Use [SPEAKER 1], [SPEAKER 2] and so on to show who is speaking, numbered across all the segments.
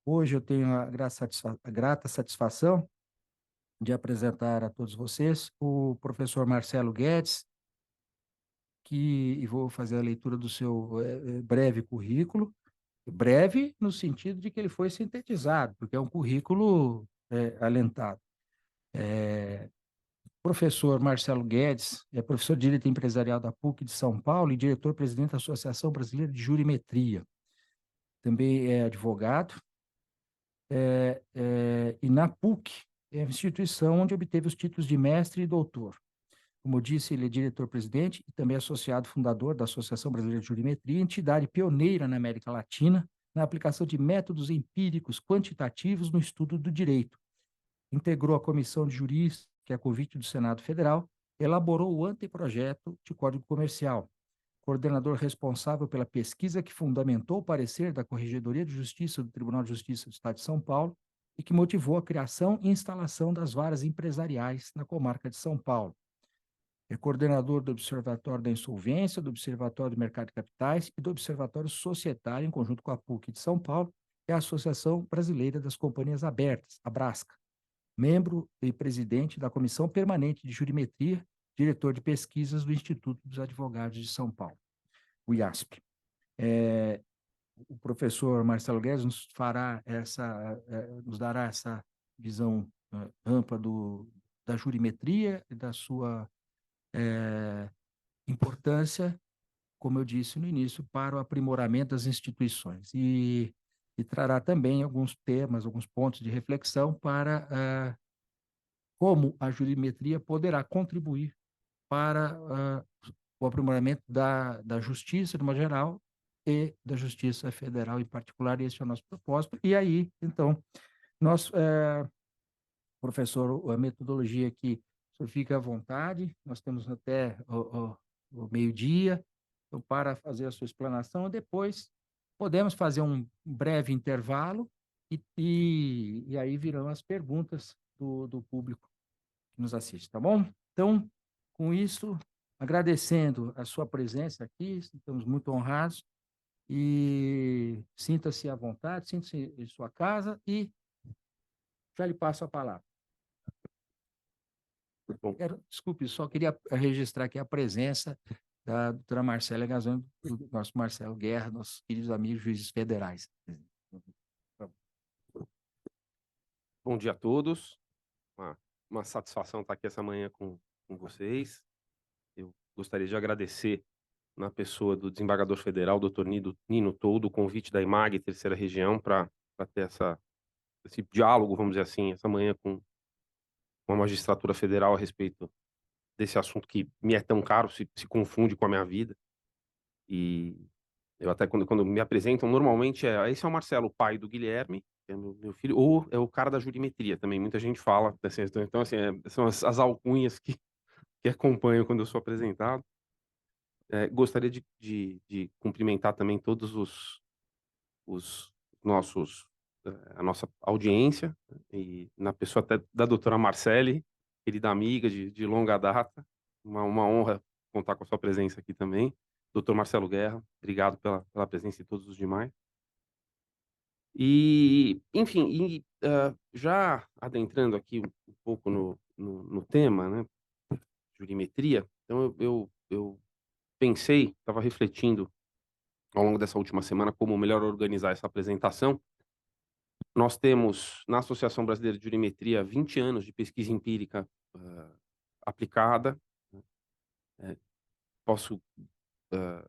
[SPEAKER 1] Hoje eu tenho a grata satisfação de apresentar a todos vocês o professor Marcelo Guedes, e vou fazer a leitura do seu breve currículo, breve no sentido de que ele foi sintetizado, porque é um currículo alentado. Professor Marcelo Guedes é professor de Direito Empresarial da PUC de São Paulo e diretor-presidente da Associação Brasileira de Jurimetria. Também é advogado, e na PUC é a instituição onde obteve os títulos de mestre e doutor. Como eu disse, ele é diretor-presidente e também associado fundador da Associação Brasileira de Jurimetria, entidade pioneira na América Latina na aplicação de métodos empíricos quantitativos no estudo do direito. Integrou a comissão de juristas, que é a convite do Senado Federal, elaborou o anteprojeto de Código Comercial, coordenador responsável pela pesquisa que fundamentou o parecer da Corregedoria de Justiça do Tribunal de Justiça do Estado de São Paulo e que motivou a criação e instalação das varas empresariais na comarca de São Paulo. É coordenador do Observatório da Insolvência, do Observatório do Mercado de Capitais e do Observatório Societário, em conjunto com a PUC de São Paulo, e a Associação Brasileira das Companhias Abertas, a Brasca. Membro e presidente da Comissão Permanente de Jurimetria, diretor de pesquisas do Instituto dos Advogados de São Paulo, o IASP. O professor Marcelo Guedes nos dará essa visão ampla da jurimetria e da sua importância, como eu disse no início, para o aprimoramento das instituições. E trará também alguns temas, alguns pontos de reflexão para como a jurimetria poderá contribuir para o aprimoramento da justiça, de uma geral, e da justiça federal em particular. Esse é o nosso propósito. E aí, então, nós, professor, a metodologia aqui, o senhor fica à vontade, nós temos até o meio-dia, então, para fazer a sua explanação, depois podemos fazer um breve intervalo e aí virão as perguntas do público que nos assiste, tá bom? Então, com isso, agradecendo a sua presença aqui, estamos muito honrados e sinta-se à vontade, sinta-se em sua casa e já lhe passo a palavra.
[SPEAKER 2] Bom,
[SPEAKER 1] Desculpe, só queria registrar aqui a presença da doutora Marcela Gazan, do nosso Marcelo Guerra, nossos queridos amigos juízes federais.
[SPEAKER 2] bom dia a todos. Uma, uma satisfação estar aqui essa manhã com vocês. Eu gostaria de agradecer, na pessoa do desembargador federal, doutor Nino Toldo, o convite da IMAG, Terceira Região, para ter esse diálogo, vamos dizer assim, essa manhã com a magistratura federal a respeito desse assunto que me é tão caro, se confunde com a minha vida. E eu até, quando me apresentam, normalmente esse é o Marcelo, o pai do Guilherme, que é meu filho, ou é o cara da jurimetria também, muita gente fala, assim, então, assim, são as alcunhas que acompanham quando eu sou apresentado. Gostaria de cumprimentar também todos os nossos, a nossa audiência, e na pessoa até da doutora Marcele, querida amiga de longa data, uma honra contar com a sua presença aqui também. Doutor Marcelo Guerra, obrigado pela presença e todos os demais. E, enfim, já adentrando aqui um pouco no tema, né, jurimetria, então eu pensei, estava refletindo ao longo dessa última semana como melhor organizar essa apresentação. Nós temos, na Associação Brasileira de Jurimetria, 20 anos de pesquisa empírica aplicada. Eh, Posso, hã,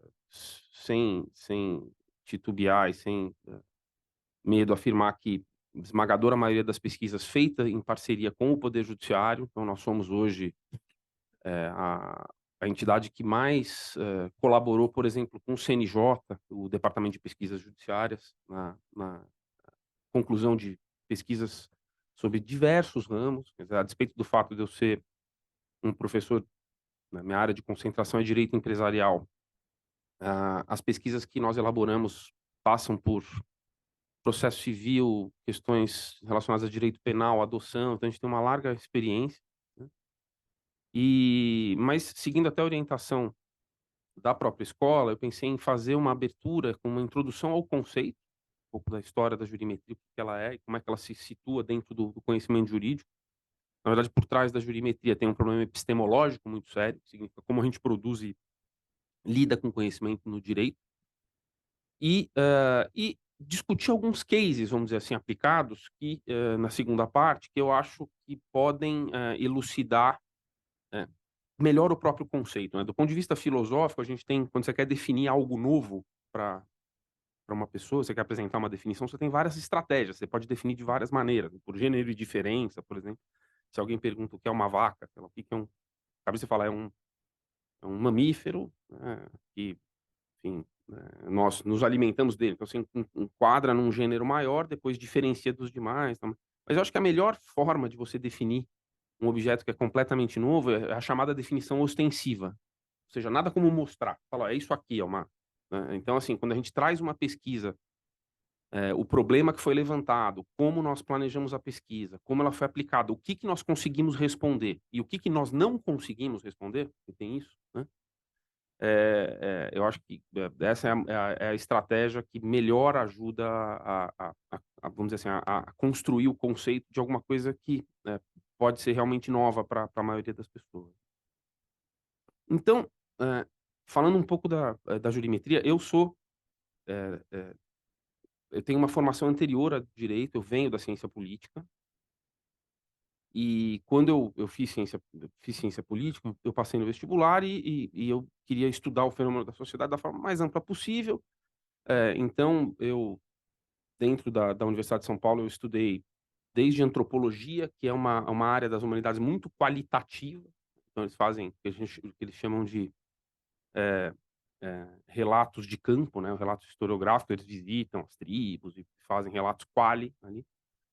[SPEAKER 2] sem titubear e sem medo, afirmar que esmagadora maioria das pesquisas feita em parceria com o Poder Judiciário. Então nós somos hoje, a entidade que mais, colaborou, por exemplo, com o CNJ, o Departamento de Pesquisas Judiciárias, na conclusão de pesquisas sobre diversos ramos. Quer dizer, a despeito do fato de eu ser um professor, na minha área de concentração é direito empresarial, as pesquisas que nós elaboramos passam por processo civil, questões relacionadas a direito penal, adoção, então a gente tem uma larga experiência, né. Mas seguindo até a orientação da própria escola, eu pensei em fazer uma abertura com uma introdução ao conceito, pouco da história da jurimetria, o que que ela é e como é que ela se situa dentro do conhecimento jurídico. Na verdade, por trás da jurimetria tem um problema epistemológico muito sério, que significa como a gente produz e lida com conhecimento no direito. E discutir alguns cases, vamos dizer assim, aplicados que, na segunda parte, que eu acho que podem, elucidar, eh, melhor o próprio conceito, né. Do ponto de vista filosófico, a gente tem quando você quer definir algo novo para uma pessoa, você quer apresentar uma definição, você tem várias estratégias, você pode definir de várias maneiras, por gênero e diferença, por exemplo. Se alguém pergunta o que é uma vaca, sei lá, o que que é um aí você fala: é um mamífero, né, que, enfim, nós nos alimentamos dele. Então você enquadra num gênero maior, depois diferencia dos demais, tal. Mas eu acho que a melhor forma de você definir um objeto que é completamente novo é a chamada definição ostensiva. Ou seja, nada como mostrar. Fala: "Ó, é isso aqui, é uma", né. Então, assim, quando a gente traz uma pesquisa, o problema que foi levantado, como nós planejamos a pesquisa, como ela foi aplicada, o que que nós conseguimos responder e o que que nós não conseguimos responder, porque tem isso, né. Eu acho que, essa é a estratégia que melhor ajuda vamos dizer assim, a construir o conceito de alguma coisa que, pode ser realmente nova para a maioria das pessoas. Então, eh, falando um pouco da jurimetria, eh eh, eu tenho uma formação anterior a direito, eu venho da ciência política, e quando eu fiz ciência política, eu passei no vestibular e eu queria estudar o fenômeno da sociedade da forma mais ampla possível. Então eu, dentro da Universidade de São Paulo, eu estudei desde antropologia, que é uma área das humanidades muito qualitativa. Então eles fazem o que eles chamam de, relatos de campo, né, o relato historiográfico, eles visitam as tribos e fazem relatos quali ali,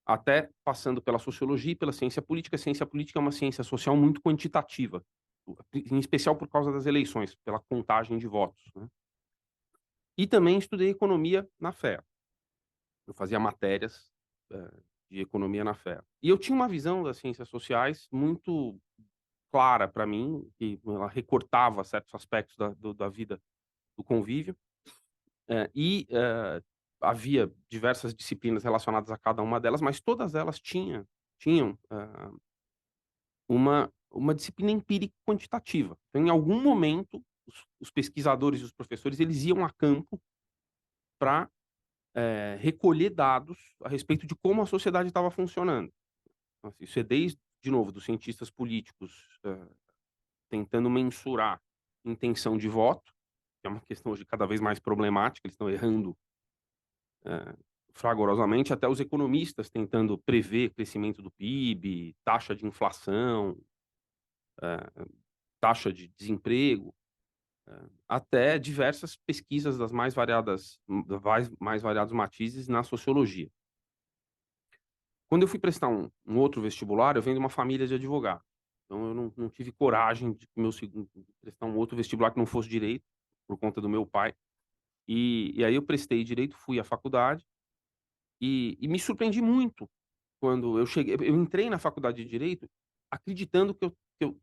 [SPEAKER 2] até passando pela sociologia e pela ciência política. A ciência política é uma ciência social muito quantitativa, em especial por causa das eleições, pela contagem de votos, né. E também estudei economia na FEA. Eu fazia matérias, de economia na FEA. E eu tinha uma visão das ciências sociais muito clara para mim, que ela recortava certos aspectos da vida do convívio, havia diversas disciplinas relacionadas a cada uma delas, mas todas elas tinham, uma disciplina empírica quantitativa. Então, em algum momento, os pesquisadores e os professores, eles iam a campo para recolher dados a respeito de como a sociedade estava funcionando. Então, assim, isso é desde, de novo, dos cientistas políticos, tentando mensurar intenção de voto, que é uma questão hoje cada vez mais problemática, eles estão errando, eh, fragorosamente, até os economistas tentando prever crescimento do PIB, taxa de inflação, taxa de desemprego, até diversas pesquisas das mais variados matizes na sociologia. Quando eu fui prestar um outro vestibular, eu venho de uma família de advogados. Então eu não tive coragem de prestar um outro vestibular que não fosse direito, por conta do meu pai. E aí eu prestei direito, fui à faculdade e me surpreendi muito quando eu entrei na faculdade de direito acreditando que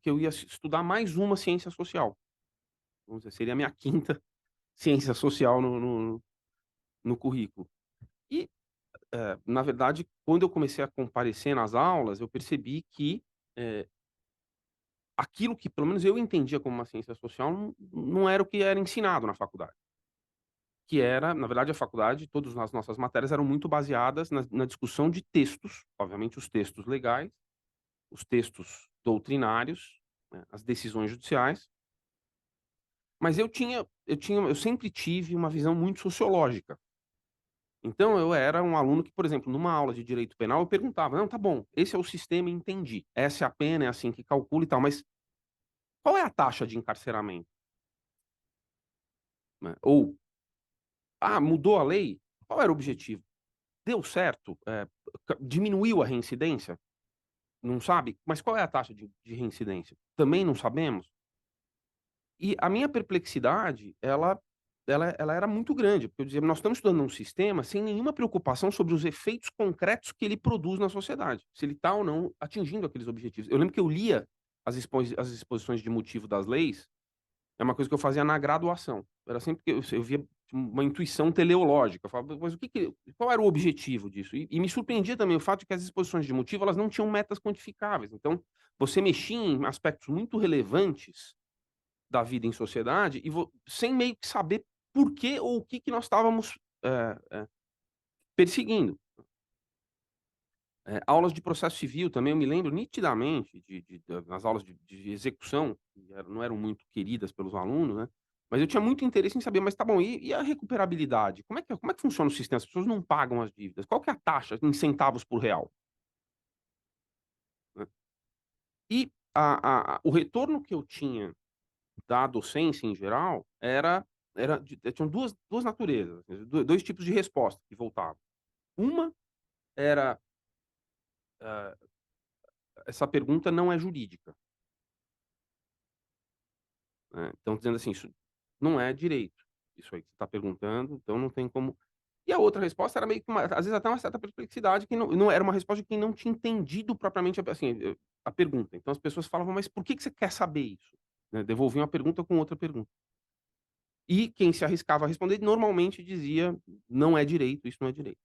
[SPEAKER 2] eu ia estudar mais uma ciência social. Vamos dizer, seria a minha quinta ciência social no currículo. E, na verdade, quando eu comecei a comparecer nas aulas, eu percebi que, eh aquilo que pelo menos eu entendia como uma ciência social não era o que era ensinado na faculdade. Que era, na verdade, a faculdade, todas as nossas matérias eram muito baseadas na discussão de textos, obviamente os textos legais, os textos doutrinários, né, as decisões judiciais, mas eu sempre tive uma visão muito sociológica. Então eu era um aluno que, por exemplo, numa aula de direito penal, eu perguntava: "Não, tá bom, esse é o sistema, entendi. Essa é a pena, é assim que calcula e tal, mas qual é a taxa de encarceramento?", né? Ou "Ah, mudou a lei? Qual era o objetivo? Deu certo? Diminuiu a reincidência? Não sabe? Mas qual é a taxa de reincidência? Também não sabemos?". E a minha perplexidade, ela era muito grande, porque eu dizia: "Nós estamos estudando um sistema sem nenhuma preocupação sobre os efeitos concretos que ele produz na sociedade, se ele está ou não atingindo aqueles objetivos". Eu lembro que eu lia as exposições de motivo das leis. É uma coisa que eu fazia na graduação. Era sempre que eu via uma intuição teleológica. Eu falava: "Mas o que que qual era o objetivo disso? E me surpreendia também o fato de que as exposições de motivo, elas não tinham metas quantificáveis. Então, você mexia em aspectos muito relevantes da vida em sociedade e sem meio que saber por quê ou o que que nós estávamos, perseguindo. Aulas de processo civil também, eu me lembro nitidamente nas aulas de execução, que não eram muito queridas pelos alunos, né, mas eu tinha muito interesse em saber, mas tá bom, e a recuperabilidade? Como é que funciona o sistema? As pessoas não pagam as dívidas, qual que é a taxa em centavos por real, né? E o retorno que eu tinha da docência em geral tinham duas naturezas, dois tipos de resposta que voltavam. Uma era, hã, essa pergunta não é jurídica. Né, então dizendo assim: "Isso não é direito, isso aí que você está perguntando, então não tem como". E a outra resposta era meio que às vezes até uma certa perplexidade que não era uma resposta de quem não tinha entendido propriamente assim, a pergunta. Então as pessoas falavam: "Mas por que que você quer saber isso?", né, devolviam a pergunta com outra pergunta. E quem se arriscava a responder normalmente dizia: "Não é direito, isso não é direito".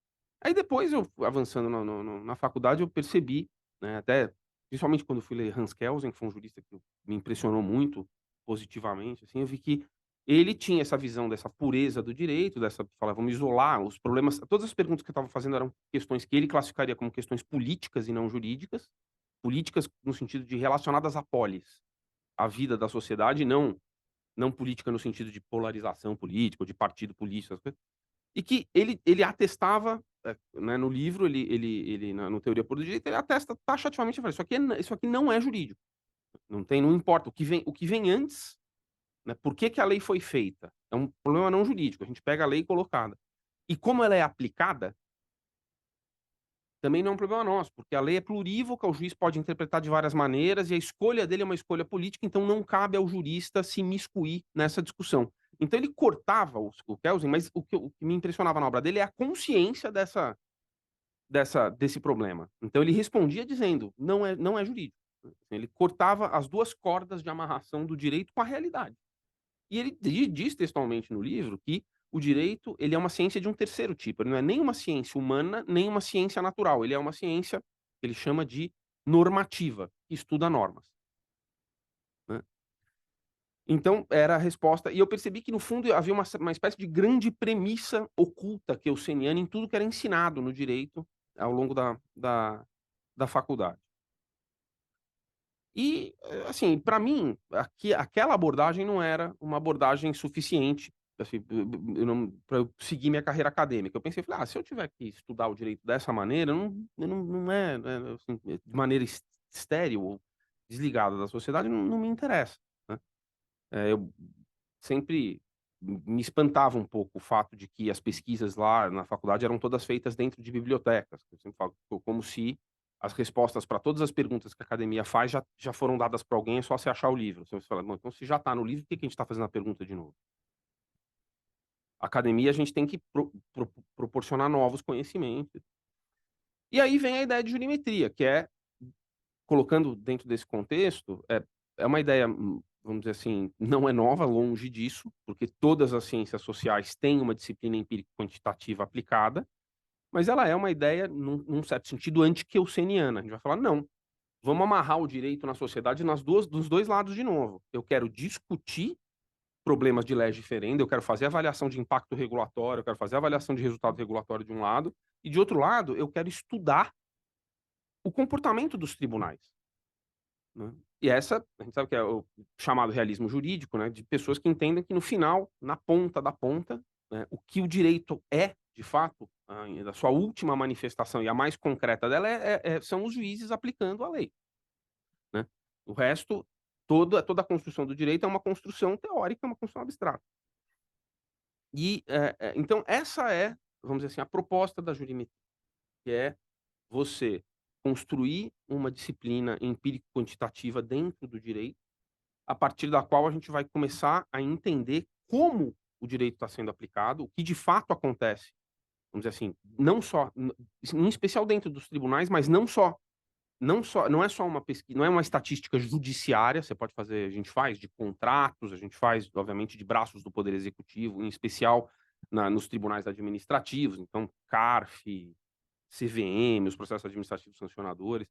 [SPEAKER 2] Aí depois eu avançando na faculdade eu percebi, né, até principalmente quando eu fui ler Hans Kelsen, que foi um jurista que me impressionou muito positivamente, assim, eu vi que ele tinha essa visão dessa pureza do direito, dessa fala: "Vamos isolar os problemas", todas as perguntas que eu estava fazendo eram questões que ele classificaria como questões políticas e não jurídicas, políticas no sentido de relacionadas à polis, à vida da sociedade, não política no sentido de polarização política ou de partido político, essas coisas. E que ele atestava, né, no livro, ele no Teoria Pura do Direito, ele atesta taxativamente, ele fala: "Isso aqui não é jurídico, não importa, o que vem antes, né, por que que a lei foi feita, é um problema não jurídico, a gente pega a lei colocada. E como ela é aplicada, também não é um problema nosso, porque a lei é plurívoca, o juiz pode interpretar de várias maneiras e a escolha dele é uma escolha política, então não cabe ao jurista se imiscuir nessa discussão". Então ele cortava o Kelsen, mas o que me impressionava na obra dele é a consciência desse problema. Então ele respondia dizendo: "Não é jurídico". Ele cortava as 2 cordas de amarração do direito com a realidade. E ele diz textualmente no livro que o direito, ele é uma ciência de um terceiro tipo, ele não é nem uma ciência humana, nem uma ciência natural, ele é uma ciência que ele chama de normativa, que estuda normas, né. Então era a resposta e eu percebi que no fundo havia uma espécie de grande premissa oculta kelseniana em tudo que era ensinado no direito ao longo da faculdade. E, assim, para mim, aquela abordagem não era uma abordagem suficiente, assim, eu não pra eu seguir minha carreira acadêmica. Eu pensei, falei: "Ah, se eu tiver que estudar o direito dessa maneira, não é, assim, de maneira estéril ou desligada da sociedade, não me interessa", né. Eu sempre me espantava um pouco o fato de que as pesquisas lá na faculdade eram todas feitas dentro de bibliotecas. Eu sempre falo, como se as respostas para todas as perguntas que a academia faz já foram dadas para alguém, é só você achar o livro. Você fala: "Bom, então se já está no livro, por que que a gente está fazendo a pergunta de novo?". A academia a gente tem que proporcionar novos conhecimentos. E aí vem a ideia de jurimetria, que é, colocando dentro desse contexto, é uma ideia, vamos dizer assim, não é nova, longe disso, porque todas as ciências sociais têm uma disciplina empírica quantitativa aplicada, mas ela é uma ideia, num certo sentido, anti-kelseniana. A gente vai falar: "Não, vamos amarrar o direito na sociedade dos 2 lados de novo. Eu quero discutir problemas de lege ferenda, eu quero fazer avaliação de impacto regulatório, eu quero fazer avaliação de resultado regulatório de um lado, e de outro lado, eu quero estudar o comportamento dos tribunais". Né. E essa, a gente sabe que é o chamado realismo jurídico, né, de pessoas que entendem que no final, na ponta da ponta, né, o que o direito é, de fato, a sua última manifestação e a mais concreta dela são os juízes aplicando a lei, né. O resto, toda a construção do direito é uma construção teórica, é uma construção abstrata. E, então essa é, vamos dizer assim, a proposta da jurimetria, que é você construir uma disciplina empírico-quantitativa dentro do direito, a partir da qual a gente vai começar a entender como o direito está sendo aplicado, o que de fato acontece, vamos dizer assim, não só, em especial dentro dos tribunais, mas não é só uma pesquisa, não é uma estatística judiciária, você pode fazer, a gente faz de contratos, a gente faz, obviamente, de braços do poder executivo, em especial nos tribunais administrativos, então CARF, CVM, os processos administrativos sancionadores,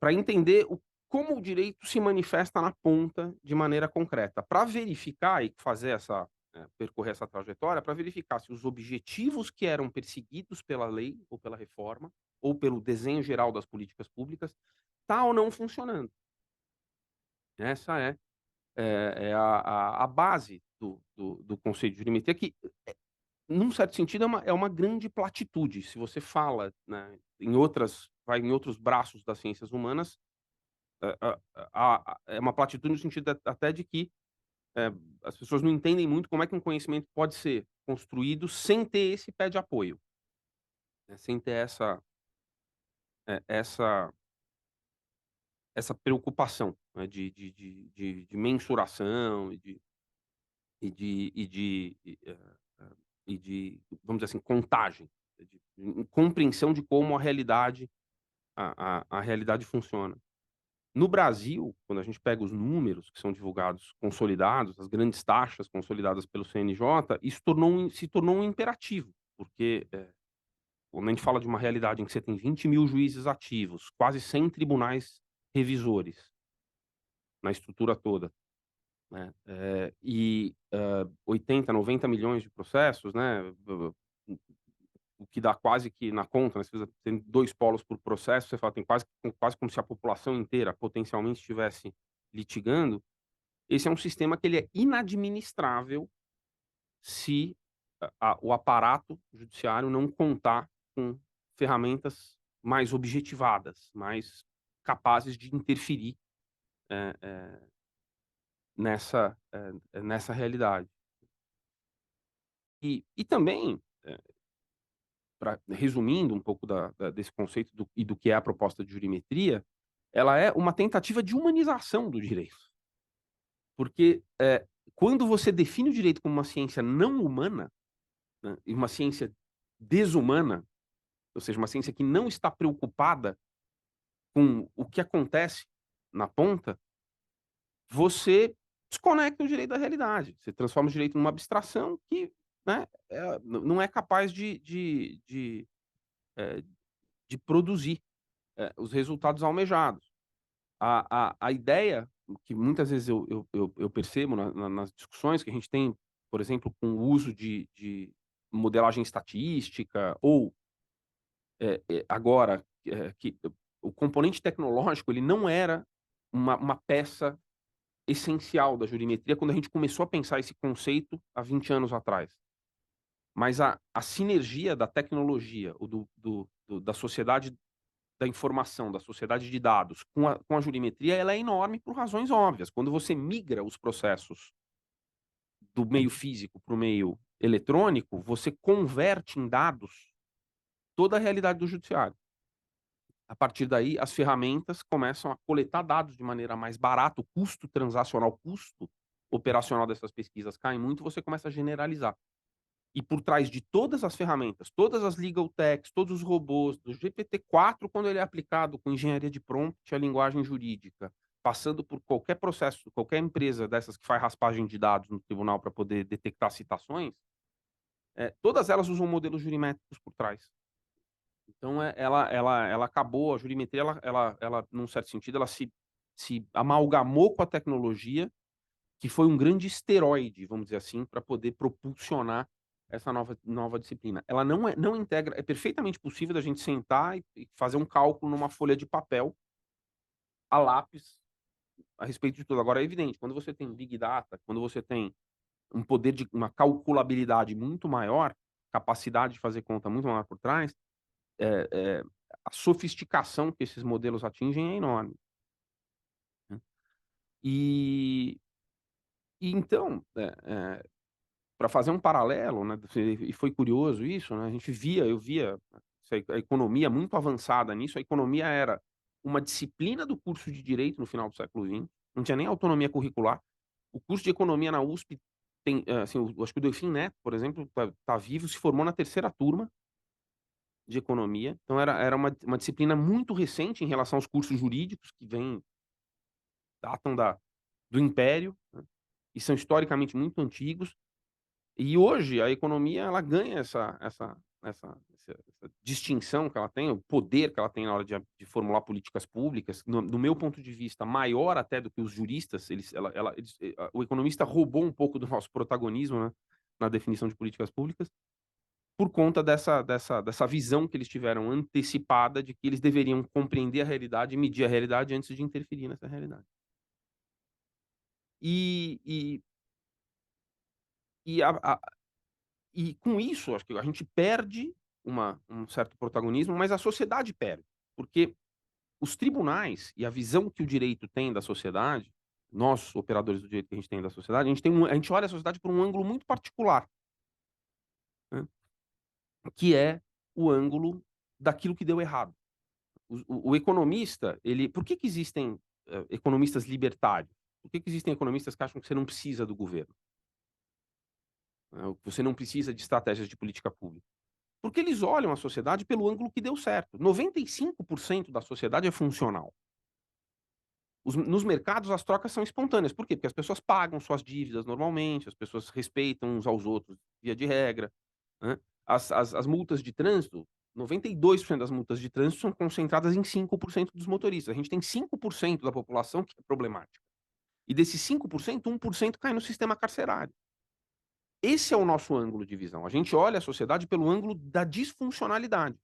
[SPEAKER 2] para entender como o direito se manifesta na ponta de maneira concreta, para verificar e fazer percorrer essa trajetória, para verificar se os objetivos que eram perseguidos pela lei ou pela reforma, ou pelo desenho geral das políticas públicas, tá ou não funcionando. Essa é a base do conceito de jurimetria que, num certo sentido, é uma grande platitude. Se você fala, né, em outros braços das ciências humanas, é uma platitude no sentido até de que, eh, as pessoas não entendem muito como é que um conhecimento pode ser construído sem ter esse pé de apoio, né, sem ter eh, essa essa preocupação, né, de mensuração e de, vamos dizer assim, contagem, de compreensão de como a realidade funciona. No Brasil, quando a gente pega os números que são divulgados consolidados, as grandes taxas consolidadas pelo CNJ, isso se tornou um imperativo, porque, quando a gente fala de uma realidade em que você tem 20.000 juízes ativos, quase 100 tribunais revisores na estrutura toda, né, 80, 90 milhões de processos, né, o que dá quase que na conta, né, você tem 2 polos por processo, você fala, tem quase como se a população inteira potencialmente estivesse litigando. Esse é um sistema que ele é inadministrável se o aparato judiciário não contar com ferramentas mais objetivadas, mais capazes de interferir, eh eh, nessa realidade. E também, resumindo um pouco desse conceito do que é a proposta de jurimetria, ela é uma tentativa de humanização do direito. Porque, quando você define o direito como uma ciência não humana, né, e uma ciência desumana, ou seja, uma ciência que não está preocupada com o que acontece na ponta, você desconecta o direito da realidade. Você transforma o direito numa abstração que, né, não é capaz eh, de produzir, os resultados almejados. A ideia que muitas vezes eu percebo nas discussões que a gente tem, por exemplo, com o uso de modelagem estatística ou, agora, que o componente tecnológico ele não era uma peça essencial da jurimetria quando a gente começou a pensar esse conceito há 20 anos atrás. Mas a sinergia da tecnologia, o da sociedade da informação, da sociedade de dados com a jurimetria, ela é enorme por razões óbvias. Quando você migra os processos do meio físico para o meio eletrônico, você converte em dados toda a realidade do judiciário. A partir daí, as ferramentas começam a coletar dados de maneira mais barata, o custo transacional, o custo operacional dessas pesquisas cai muito, você começa a generalizar. E por trás de todas as ferramentas, todas as legal techs, todos os robôs, do GPT-4, quando ele é aplicado com engenharia de prompt à linguagem jurídica, passando por qualquer processo, qualquer empresa dessas que faz raspagem de dados no tribunal para poder detectar citações, todas elas usam modelos jurimétricos por trás. Então, ela acabou, a jurimetria, num certo sentido, ela se amalgamou com a tecnologia, que foi um grande esteroide, vamos dizer assim, para poder propulsionar essa nova disciplina. Ela não integra, é perfeitamente possível da gente sentar e fazer um cálculo numa folha de papel, a lápis, a respeito de tudo. Agora é evidente, quando você tem big data, quando você tem um poder de uma calculabilidade muito maior, capacidade de fazer conta muito maior por trás, eh eh, a sofisticação que esses modelos atingem é enorme, né. E então, pra fazer um paralelo, né, e foi curioso isso, né, eu via a economia muito avançada nisso, a economia era uma disciplina do curso de direito no final do século XX, não tinha nem autonomia curricular. O curso de economia na USP tem, assim, acho que o Delfim Neto, por exemplo, tá vivo, se formou na terceira turma de economia, então era uma disciplina muito recente em relação aos cursos jurídicos que datam do Império, né, e são historicamente muito antigos. E hoje a economia ela ganha essa distinção que ela tem, o poder que ela tem na hora de formular políticas públicas, no meu ponto de vista, maior até do que os juristas, o economista roubou um pouco do nosso protagonismo, né, na definição de políticas públicas, por conta dessa visão que eles tiveram antecipada de que eles deveriam compreender a realidade e medir a realidade antes de interferir nessa realidade. E e e a E com isso, acho que a gente perde um certo protagonismo, mas a sociedade perde, porque os tribunais e a visão que o direito tem da sociedade, nós, operadores do direito que a gente tem da sociedade, a gente olha a sociedade por um ângulo muito particular, né, que é o ângulo daquilo que deu errado. O economista, ele por que que existem, economistas libertários? Por que que existem economistas que acham que você não precisa do governo, né, você não precisa de estratégias de política pública? Porque eles olham a sociedade pelo ângulo que deu certo. 95% da sociedade é funcional. Nos mercados, as trocas são espontâneas. Por quê? Porque as pessoas pagam suas dívidas normalmente, as pessoas respeitam uns aos outros, via de regra, né. As multas de trânsito, 92% das multas de trânsito são concentradas em 5% dos motoristas. A gente tem 5% da população que é problemática. E desses 5%, 1% cai no sistema carcerário. Esse é o nosso ângulo de visão. A gente olha a sociedade pelo ângulo da disfuncionalidade.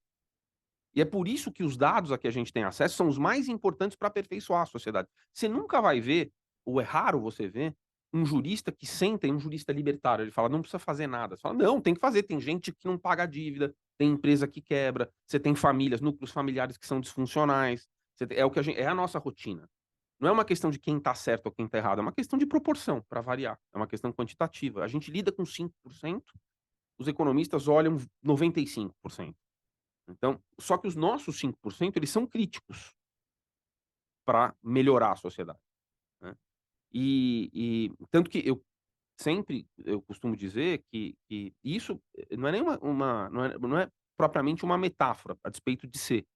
[SPEAKER 2] E é por isso que os dados a que a gente tem acesso são os mais importantes para aperfeiçoar a sociedade. Você nunca vai ver, ou é raro você ver, um jurista que senta e um jurista libertário, ele fala: "Não precisa fazer nada". Você fala: "Não, tem que fazer". Tem gente que não paga a dívida, tem empresa que quebra, você tem famílias, núcleos familiares que são disfuncionais. É o que é a nossa rotina. Não é uma questão de quem está certo ou quem está errado, é uma questão de proporção, para variar. É uma questão quantitativa. A gente lida com 5%, os economistas olham 95%. Então, só que os nossos 5% eles são críticos para melhorar a sociedade, né. Tanto que eu costumo dizer que isso, não é nem não é propriamente uma metáfora, a despeito de ser,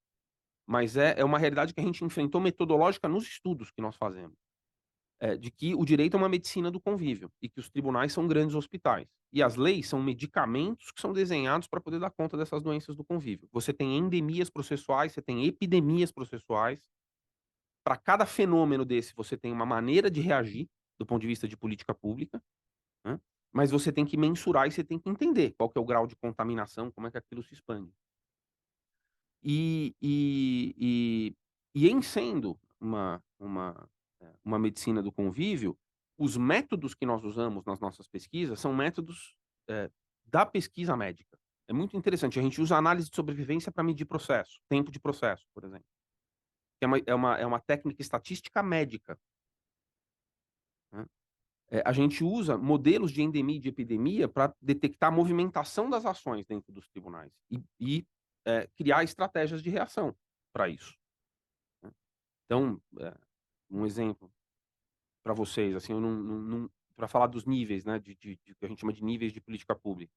[SPEAKER 2] mas é uma realidade que a gente enfrentou metodológica nos estudos que nós fazemos. De que o direito é uma medicina do convívio e que os tribunais são grandes hospitais. E as leis são medicamentos que são desenhados para poder dar conta dessas doenças do convívio. Você tem endemias processuais, você tem epidemias processuais. Para cada fenômeno desse, você tem uma maneira de reagir, do ponto de vista de política pública, né, mas você tem que mensurar e você tem que entender qual que é o grau de contaminação, como é que aquilo se expande. E e e e em sendo uma medicina do convívio, os métodos que nós usamos nas nossas pesquisas são métodos, da pesquisa médica. É muito interessante, a gente usa análise de sobrevivência para medir processo, tempo de processo, por exemplo, que é uma técnica estatística médica, né. A gente usa modelos de endemia e de epidemia para detectar a movimentação das ações dentro dos tribunais criar estratégias de reação para isso, né. Então, um exemplo para vocês, assim, eu não pra falar dos níveis, né, de que a gente chama de níveis de política pública.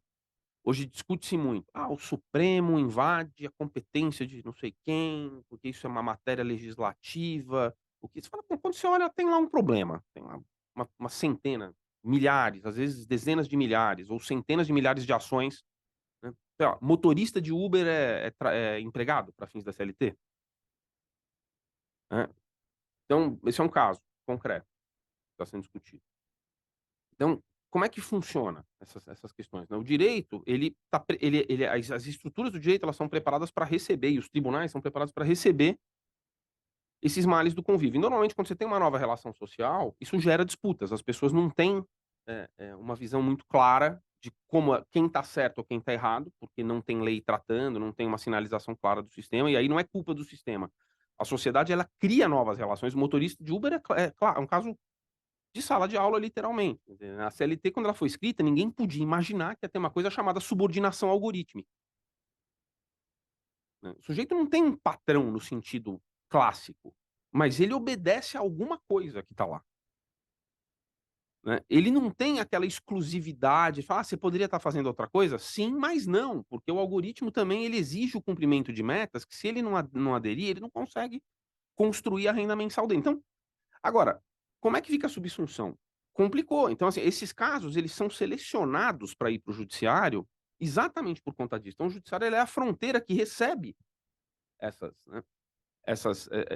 [SPEAKER 2] Hoje discute-se muito: "Ah, o Supremo invade a competência de não sei quem, porque isso é uma matéria legislativa", o que você fala: "Pô", quando você olha tem lá um problema, tem lá uma centena, milhares, às vezes dezenas de milhares ou centenas de milhares de ações, né. Sei lá, motorista de Uber é empregado para fins da CLT? Né. Então, esse é um caso concreto que está sendo discutido. Então, como é que funciona essas questões, né? O direito, ele tá pre ele as estruturas do direito, elas são preparadas para receber e os tribunais são preparados para receber esses males do convívio. E normalmente quando você tem uma nova relação social, isso gera disputas, as pessoas não têm, uma visão muito clara de quem está certo ou quem está errado, porque não tem lei tratando, não tem uma sinalização clara do sistema, e aí não é culpa do sistema. A sociedade, ela cria novas relações, o motorista de Uber é um caso de sala de aula, literalmente. Quer dizer, a CLT, quando ela foi escrita, ninguém podia imaginar que ia ter uma coisa chamada subordinação algorítmica, né. O sujeito não tem um patrão no sentido clássico, mas ele obedece a alguma coisa que está lá, né. Ele não tem aquela exclusividade, fala: "Ah, você poderia estar fazendo outra coisa?" Sim, mas não, porque o algoritmo também ele exige o cumprimento de metas que se ele não aderir, ele não consegue construir a renda mensal dele. Então, agora, como é que fica a subsunção? complicou. Então, assim, esses casos, eles são selecionados para ir para o judiciário exatamente por conta disso. Então o judiciário, ele é a fronteira que recebe essas, né,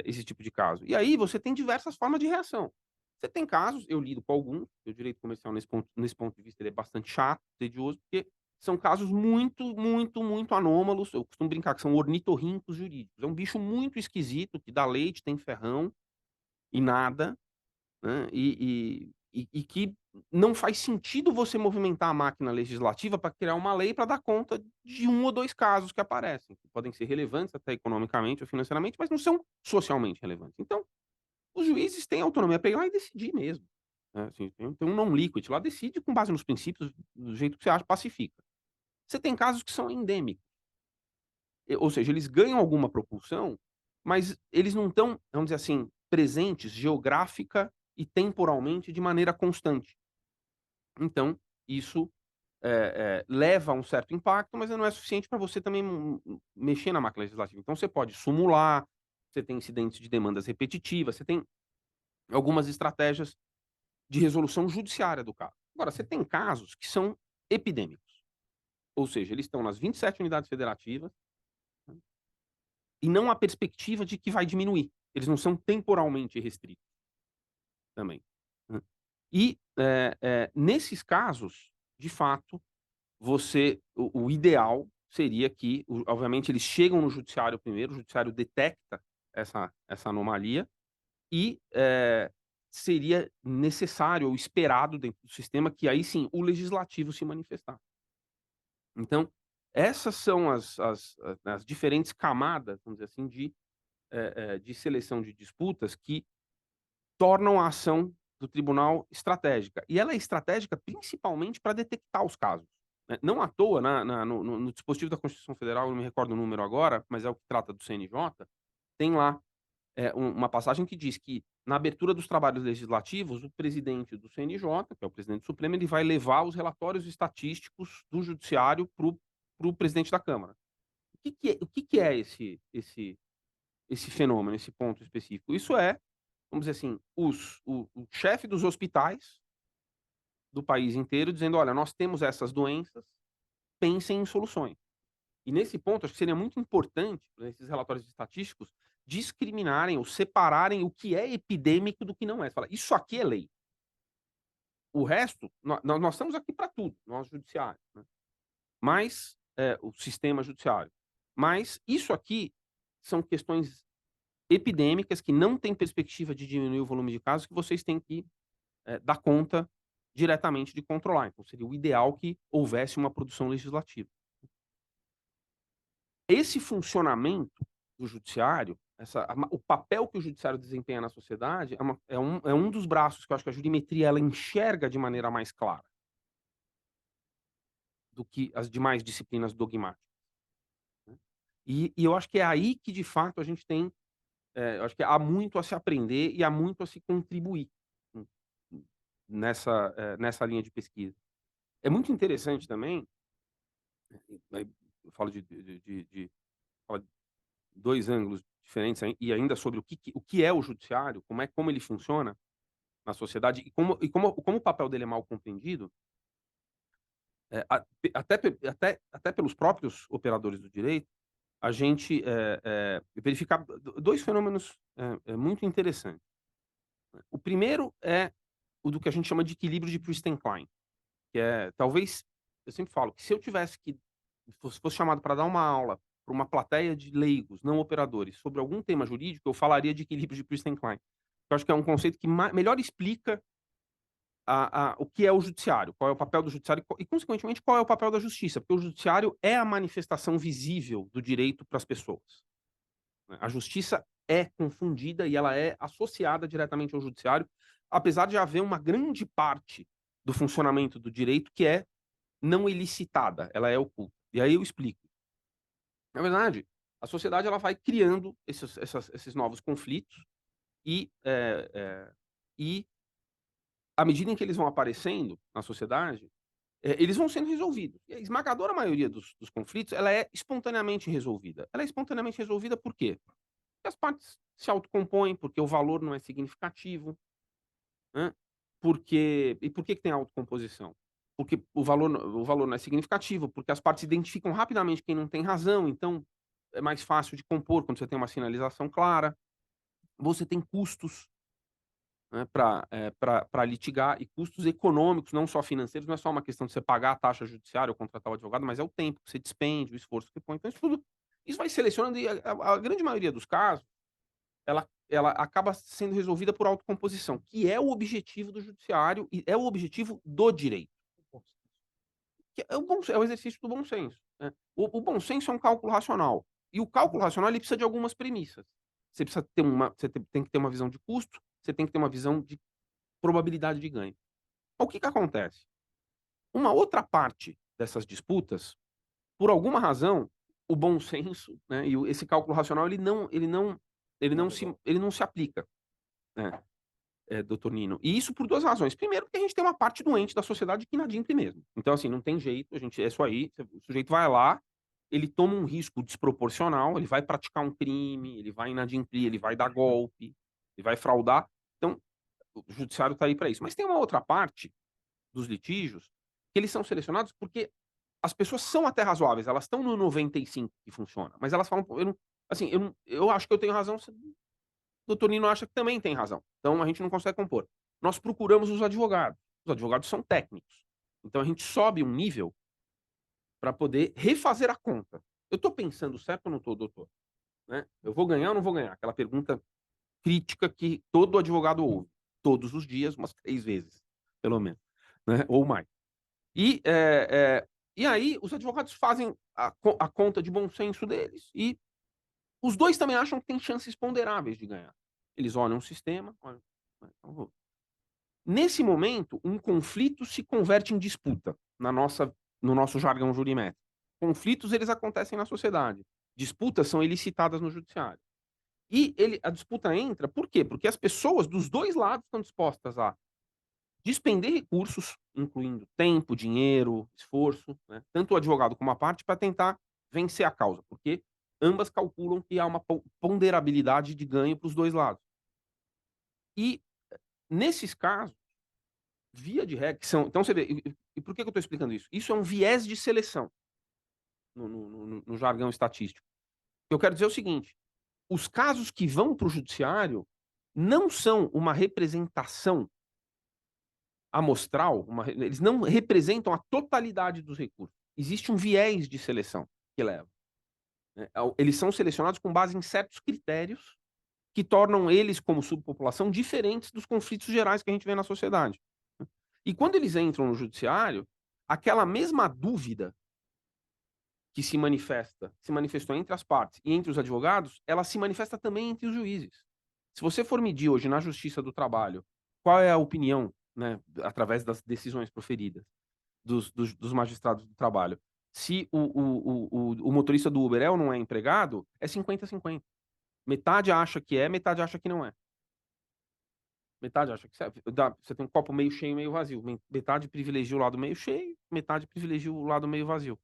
[SPEAKER 2] esse tipo de caso. E aí você tem diversas formas de reação. Você tem casos, eu lido com alguns, o direito comercial nesse ponto de vista ele é bastante chato, tedioso, porque são casos muito, muito, muito anômalos. Eu costumo brincar que são ornitorrincos jurídicos. É um bicho muito esquisito, que dá leite, tem ferrão e nada, né, e que não faz sentido você movimentar a máquina legislativa para criar uma lei para dar conta de um ou 2 casos que aparecem, que podem ser relevantes até economicamente ou financeiramente, mas não são socialmente relevantes. Então, os juízes têm autonomia para ir lá e decidir mesmo, né, assim, tem um non liquid lá, decide com base nos princípios, do jeito que você acha, pacifica. Você tem casos que são endêmicos, ou seja, eles ganham alguma propulsão, mas eles não estão, vamos dizer assim, presentes geográfica e temporalmente de maneira constante. Então, isso, leva a um certo impacto, mas não é suficiente para você também mexer na máquina legislativa. Então você pode sumular, você tem incidentes de demandas repetitivas, você tem algumas estratégias de resolução judiciária do caso. Agora, você tem casos que são epidêmicos, ou seja, eles estão nas 27 unidades federativas, né, e não há perspectiva de que vai diminuir. Eles não são temporalmente restritos também, né. E, nesses casos, de fato, o ideal seria que, obviamente, eles chegam no judiciário primeiro, o judiciário detecta essa anomalia e, seria necessário ou esperado dentro do sistema que aí sim o legislativo se manifestar. Então, essas são as diferentes camadas, vamos dizer assim, de seleção de disputas que tornam a ação do tribunal estratégica. E ela é estratégica principalmente para detectar os casos, né. Não à toa no dispositivo da Constituição Federal, eu não me recordo o número agora, mas é o que trata do CNJ, tem lá, uma passagem que diz que, na abertura dos trabalhos legislativos, o presidente do CNJ, que é o presidente supremo, ele vai levar os relatórios estatísticos do judiciário para o presidente da Câmara. O que que é esse fenômeno, esse ponto específico? Isso é, vamos dizer assim, o chefe dos hospitais do país inteiro dizendo: "Olha, nós temos essas doenças, pensem em soluções". E nesse ponto, acho que seria muito importante para esses relatórios estatísticos discriminarem ou separarem o que é epidêmico do que não é. Você fala: "Isso aqui é lei". O resto, nós estamos aqui para tudo, nós judiciário, né, mas, o sistema judiciário. Mas isso aqui são questões epidêmicas que não têm perspectiva de diminuir o volume de casos, que vocês têm que, dar conta diretamente de controlar. Então seria o ideal que houvesse uma produção legislativa. Esse funcionamento do judiciário, o papel que o judiciário desempenha na sociedade é um dos braços que eu acho que a jurimetria ela enxerga de maneira mais clara do que as demais disciplinas dogmáticas, né. E eu acho que é aí que de fato a gente tem, eu acho que há muito a se aprender e há muito a se contribuir, hum, nessa linha de pesquisa. É muito interessante também, aí eu falo de falo 2 ângulos diferentes e ainda sobre o que é o judiciário, como ele funciona na sociedade e como o papel dele é mal compreendido, até pelos próprios operadores do direito, a gente, verificar 2 fenômenos, muito interessantes. O primeiro é o do que a gente chama de equilíbrio de Price-Klein, que é talvez eu sempre falo que se eu tivesse que fosse chamado para dar uma aula para uma plateia de leigos, não operadores, sobre algum tema jurídico, eu falaria de equilíbrio de Price-Klein. Eu acho que é um conceito que melhor explica o que é o judiciário, qual é o papel do judiciário e, consequentemente, qual é o papel da justiça, porque o judiciário é a manifestação visível do direito para as pessoas, né. A justiça é confundida e ela é associada diretamente ao judiciário, apesar de haver uma grande parte do funcionamento do direito que é não elicitada, ela é oculta. E aí eu explico. Na verdade, a sociedade ela vai criando esses novos conflitos e à medida em que eles vão aparecendo na sociedade, eles vão sendo resolvidos. E a esmagadora maioria dos conflitos, ela é espontaneamente resolvida. Ela é espontaneamente resolvida por quê? Porque as partes se autocompõem, porque o valor não é significativo, né. E por que tem autocomposição? Porque o valor não é significativo, porque as partes identificam rapidamente quem não tem razão, então é mais fácil de compor quando você tem uma sinalização clara. Você tem custos, né, para litigar, e custos econômicos, não só financeiros, não é só uma questão de você pagar a taxa judiciária ou contratar o advogado, mas é o tempo que você despende, o esforço que põe. Então isso vai selecionando, e a grande maioria dos casos, ela acaba sendo resolvida por autocomposição, que é o objetivo do judiciário e é o objetivo do direito. Que é o exercício do bom senso, né. O bom senso é um cálculo racional, e o cálculo racional ele precisa de algumas premissas. Você tem que ter uma visão de custo, você tem que ter uma visão de probabilidade de ganho. O que que acontece? Uma outra parte dessas disputas, por alguma razão, o bom senso, né, e esse cálculo racional ele não se aplica, né, doutor Nino. E isso por 2 razões. Primeiro, porque a gente tem uma parte doente da sociedade que inadimple mesmo. Então, assim, não tem jeito, a gente é isso aí, o sujeito vai lá, ele toma um risco desproporcional, ele vai praticar um crime, ele vai inadimplir, ele vai dar golpe, ele vai fraudar. Então, o judiciário está aí para isso. Mas tem uma outra parte dos litígios, que eles são selecionados porque as pessoas são até razoáveis, elas estão no 95 que funciona, mas elas falam: "Pô, eu não, assim, eu acho que eu tenho razão, o doutor Nino acha que também tem razão". Então a gente não consegue compor. Nós procuramos os advogados. Os advogados são técnicos. Então a gente sobe um nível para poder refazer a conta. "Eu estou pensando certo ou não estou, doutor?", né. "Eu vou ganhar ou não vou ganhar?", aquela pergunta crítica que todo advogado ouve, todos os dias, umas 3 vezes, pelo menos, né, ou mais. E, e aí os advogados fazem a conta de bom senso deles, e os 2 também acham que tem chances ponderáveis de ganhar. Eles olham o sistema, olham, né, então nesse momento, um conflito se converte em disputa, no nosso jargão jurimétrico. Conflitos, eles acontecem na sociedade. Disputas são elicitadas no judiciário. E a disputa entra por quê? Porque as pessoas dos 2 lados estão dispostas a despender recursos, incluindo tempo, dinheiro, esforço, né, tanto o advogado como a parte, para tentar vencer a causa, porque ambas calculam que há uma ponderabilidade de ganho para os 2 lados. E, nesses casos, via de regra, que são, então você vê, e por que que eu estou explicando isso? Isso é um viés de seleção no jargão estatístico. Eu quero dizer o seguinte: os casos que vão para o judiciário não são uma representação amostral, eles não representam a totalidade dos recursos. Existe um viés de seleção que leva, né. Eles são selecionados com base em certos critérios que tornam eles, como subpopulação, diferentes dos conflitos gerais que a gente vê na sociedade. E quando eles entram no judiciário, aquela mesma dúvida que se manifestou entre as partes e entre os advogados, ela se manifesta também entre os juízes. Se você for medir hoje na Justiça do Trabalho, qual é a opinião, né, através das decisões proferidas dos magistrados do trabalho, se o motorista do Uber é ou não é empregado, é 50-50. Metade acha que é, metade acha que não é. Metade acha que serve. Você tem um copo meio cheio, meio vazio. Metade privilegia o lado meio cheio, metade privilegia o lado meio vazio.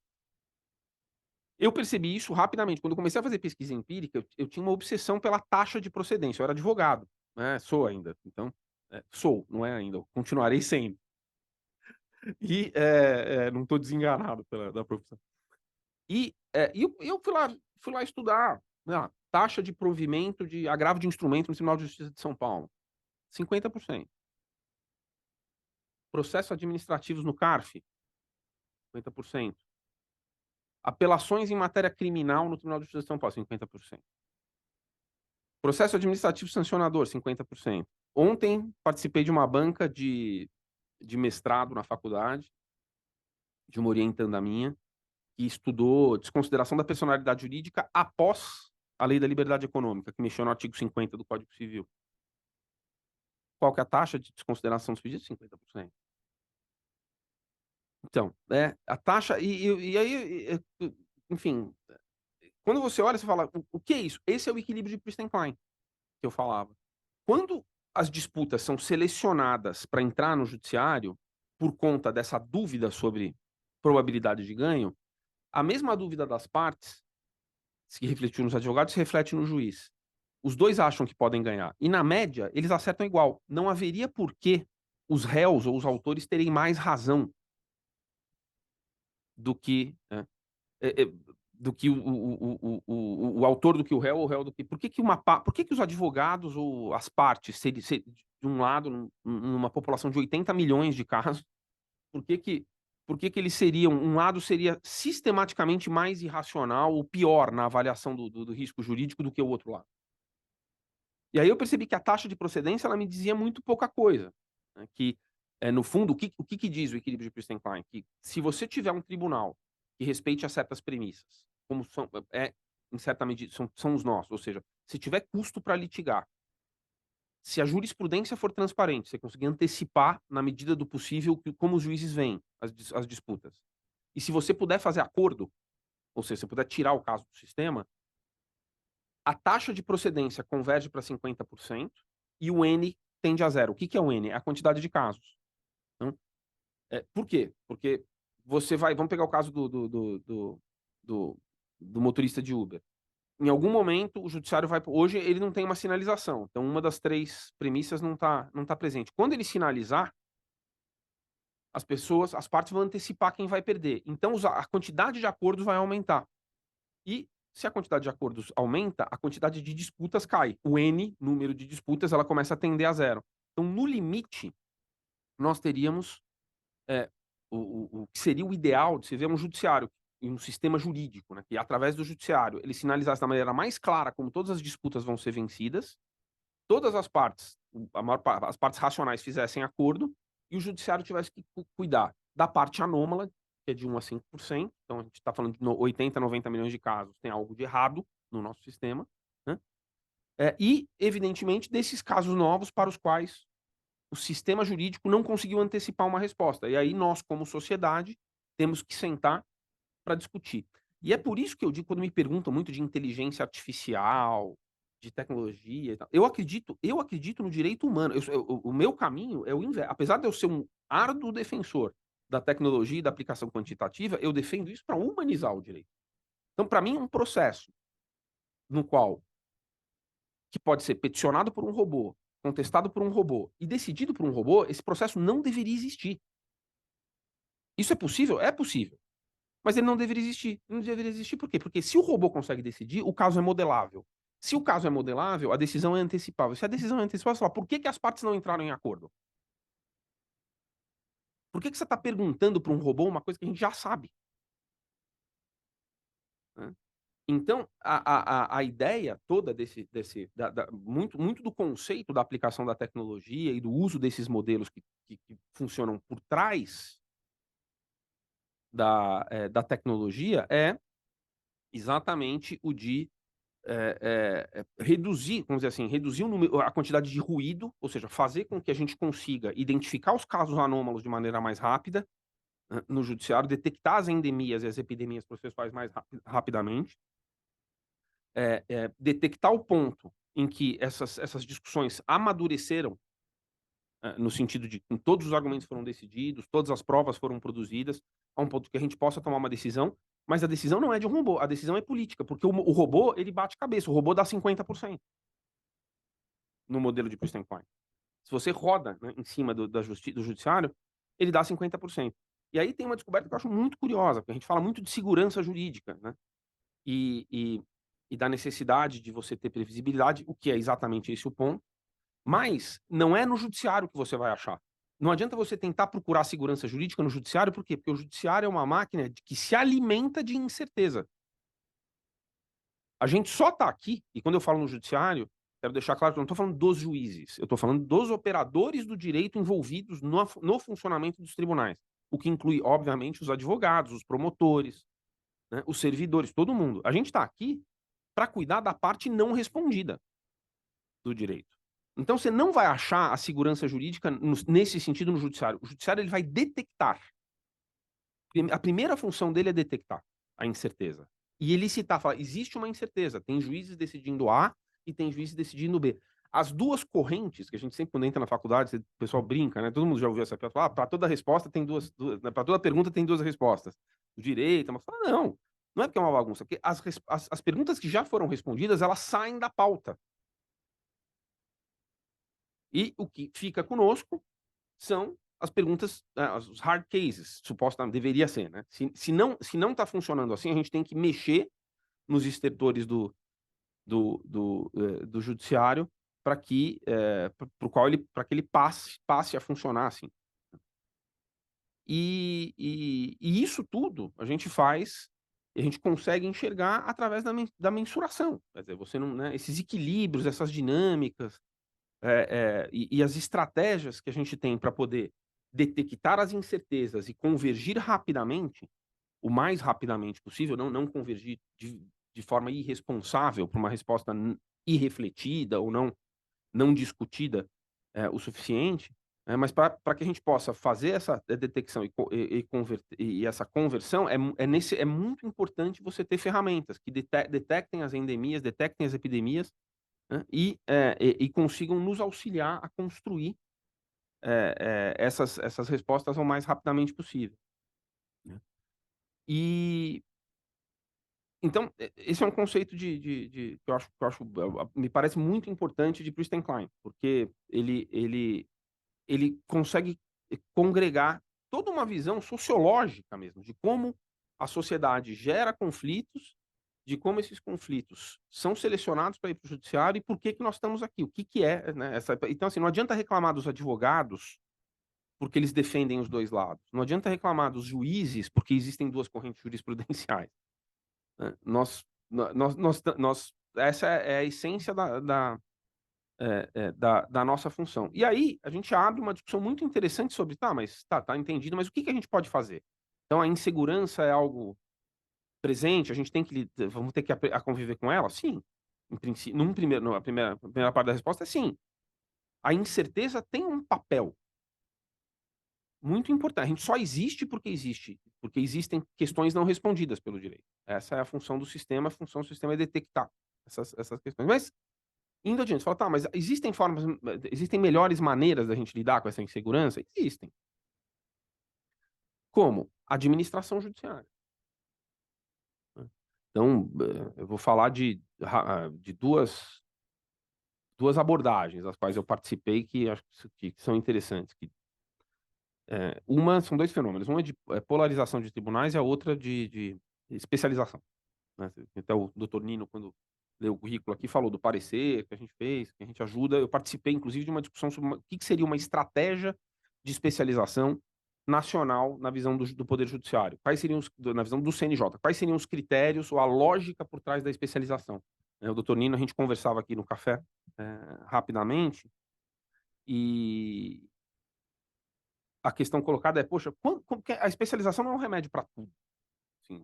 [SPEAKER 2] Eu percebi isso rapidamente. Quando eu comecei a fazer pesquisa empírica, eu tinha uma obsessão pela taxa de procedência. Eu era advogado, né, sou ainda. Então, sou, não é ainda, eu continuarei sendo. E, não estou desenganado da profissão. E eu fui lá estudar, né, taxa de provimento de agravo de instrumento no Tribunal de Justiça de São Paulo, 50%. Processos administrativos no CARF, 50%. Apelações em matéria criminal no Tribunal de Justiça de São Paulo, 50%. Processo administrativo sancionador, 50%. Ontem participei de uma banca de mestrado na faculdade, de uma orientanda minha, que estudou desconsideração da personalidade jurídica após a Lei da Liberdade Econômica, que mexeu no artigo 50 do Código Civil. Qual que é a taxa de desconsideração dos pedidos? 50%. Então, a taxa, e aí, enfim, quando você olha, você fala: "O que é isso?". Esse é o equilíbrio de Price-Klein, que eu falava. Quando as disputas são selecionadas para entrar no judiciário, por conta dessa dúvida sobre probabilidade de ganho, a mesma dúvida das partes, se refletiu nos advogados, se reflete no juiz. Os 2 acham que podem ganhar. E na média, eles acertam igual. Não haveria porquê os réus ou os autores terem mais razão do que, do que o autor do que o réu, ou o réu do que... Por que que os advogados ou as partes, de um lado, numa população de 80 milhões de casos, por que que eles seriam... Um lado seria sistematicamente mais irracional ou pior na avaliação do risco jurídico do que o outro lado? E aí eu percebi que a taxa de procedência, ela me dizia muito pouca coisa, né, que, no fundo, o que diz o equilíbrio de Christenstein? Que se você tiver um tribunal que respeite a certas premissas, como são, em certa medida, são os nossos, ou seja, se tiver custo para litigar, se a jurisprudência for transparente, você conseguir antecipar, na medida do possível, como os juízes veem as disputas, e se você puder fazer acordo, ou seja, se puder tirar o caso do sistema, a taxa de procedência converge para 50% e o N tende a zero. O que que é o N? É a quantidade de casos. Então, por quê? Porque vamos pegar o caso do motorista de Uber. Em algum momento, o judiciário vai... Hoje, ele não tem uma sinalização. Então, uma das 3 premissas não tá presente. Quando ele sinalizar, as partes vão antecipar quem vai perder. Então, a quantidade de acordos vai aumentar. E se a quantidade de acordos aumenta, a quantidade de disputas cai. O N, número de disputas, ela começa a tender a zero. Então, no limite, nós teríamos, o que seria o ideal de se ver um judiciário e um sistema jurídico, né, que através do judiciário ele sinalizasse da maneira mais clara como todas as disputas vão ser vencidas, todas as partes, as partes racionais fizessem acordo e o judiciário tivesse que cuidar da parte anômala, que é de 1 a 5%. Então a gente está falando de 80, 90 milhões de casos, tem algo de errado no nosso sistema, né? E, evidentemente, desses casos novos para os quais o sistema jurídico não conseguiu antecipar uma resposta. E aí nós, como sociedade, temos que sentar para discutir. E é por isso que eu digo, quando me perguntam muito de inteligência artificial, de tecnologia e tal, eu acredito no direito humano. O meu caminho é o inverso. Apesar de eu ser um árduo defensor da tecnologia e da aplicação quantitativa, eu defendo isso para humanizar o direito. Então, para mim, um processo no qual que pode ser peticionado por um robô, contestado por um robô e decidido por um robô, esse processo não deveria existir. Isso é possível? É possível. Mas ele não deveria existir. Não deveria existir por quê? Porque se o robô consegue decidir, o caso é modelável. Se o caso é modelável, a decisão é antecipável. Se a decisão é antecipável, você fala, por que que as partes não entraram em acordo? Por que que você está perguntando para um robô uma coisa que a gente já sabe? Né? Então, a ideia toda muito do conceito da aplicação da tecnologia e do uso desses modelos que funcionam por trás da tecnologia é exatamente o de reduzir, vamos dizer assim, reduzir a quantidade de ruído, ou seja, fazer com que a gente consiga identificar os casos anômalos de maneira mais rápida, no judiciário, detectar as endemias e as epidemias processuais mais rapidamente, detectar o ponto em que essas discussões amadureceram, no sentido de que todos os argumentos foram decididos, todas as provas foram produzidas, a um ponto que a gente possa tomar uma decisão, mas a decisão não é de um robô, a decisão é política, porque o robô, ele bate cabeça, o robô dá 50% no modelo de Christenstein. Se você roda, né, em cima do judiciário, ele dá 50%. E aí tem uma descoberta que eu acho muito curiosa, porque a gente fala muito de segurança jurídica, né? E, e, e da necessidade de você ter previsibilidade, o que é exatamente esse o ponto, mas não é no judiciário que você vai achar. Não adianta você tentar procurar segurança jurídica no judiciário, por quê? Porque o judiciário é uma máquina que se alimenta de incerteza. A gente só está aqui, e quando eu falo no judiciário, quero deixar claro que eu não estou falando dos juízes, eu estou falando dos operadores do direito envolvidos no funcionamento dos tribunais, o que inclui, obviamente, os advogados, os promotores, né, os servidores, todo mundo. A gente está aqui para cuidar da parte não respondida do direito. Então você não vai achar a segurança jurídica nesse sentido no judiciário. O judiciário ele vai detectar. A primeira função dele é detectar a incerteza. E ele citar, falar, existe uma incerteza, tem juízes decidindo A e tem juízes decidindo B. As duas correntes, que a gente sempre quando entra na faculdade, o pessoal brinca, né? Todo mundo já ouviu essa pessoa falar, para toda resposta tem para toda pergunta tem 2 respostas. O direito, mas fala, não é porque é uma bagunça, porque as perguntas que já foram respondidas, elas saem da pauta. E o que fica conosco são as perguntas, os hard cases, supostamente, deveria ser, né? Se não está funcionando assim, a gente tem que mexer nos estertores do judiciário para que, para que ele passe a funcionar assim. E isso tudo a gente faz, a gente consegue enxergar através da mensuração. Quer dizer, você não, né, esses equilíbrios, essas dinâmicas, e as estratégias que a gente tem para poder detectar as incertezas e convergir rapidamente, o mais rapidamente possível, não convergir de forma irresponsável para uma resposta irrefletida ou não discutida, o suficiente, mas para que a gente possa fazer essa detecção e essa conversão, é muito importante você ter ferramentas que detectem as endemias, detectem as epidemias, né, e consigam nos auxiliar a construir, essas respostas o mais rapidamente possível, né. E então, esse é um conceito que eu acho me parece muito importante de Pristin Klein, porque ele consegue congregar toda uma visão sociológica mesmo, de como a sociedade gera conflitos, de como esses conflitos são selecionados para ir para o judiciário e por que que nós estamos aqui, o que que é, né, então, assim, não adianta reclamar dos advogados, porque eles defendem os 2 lados, não adianta reclamar dos juízes, porque existem 2 correntes jurisprudenciais, né. Nós essa é a essência da nossa função. E aí, a gente abre uma discussão muito interessante sobre, tá, mas tá entendido, mas o que que a gente pode fazer? Então a insegurança é algo presente, a gente tem que vamos ter que a conviver com ela? Sim. Em princípio, num primeiro no a primeira parte da resposta é sim. A incerteza tem um papel muito importante. A gente só existe porque existem questões não respondidas pelo direito. Essa é a função do sistema, a função do sistema é detectar essas questões. Mas indo adiante, você fala: "Tá, mas existem melhores maneiras da gente lidar com essa insegurança?" Existem. Como? Administração judiciária, né. Então, eu vou falar de duas abordagens, as quais eu participei, que acho que são interessantes, uma são 2 fenômenos, uma é de, polarização de tribunais e a outra de especialização, né. Até o doutor Nino, quando leu o currículo aqui, falou do parecer que a gente fez, que a gente ajuda. Eu participei, inclusive, de uma discussão sobre o que que seria uma estratégia de especialização nacional na visão do Poder Judiciário. Quais seriam na visão do CNJ, quais seriam os critérios ou a lógica por trás da especialização? O doutor Nino, a gente conversava aqui no café, rapidamente, e a questão colocada é: poxa, como que a especialização não é um remédio para tudo. Assim,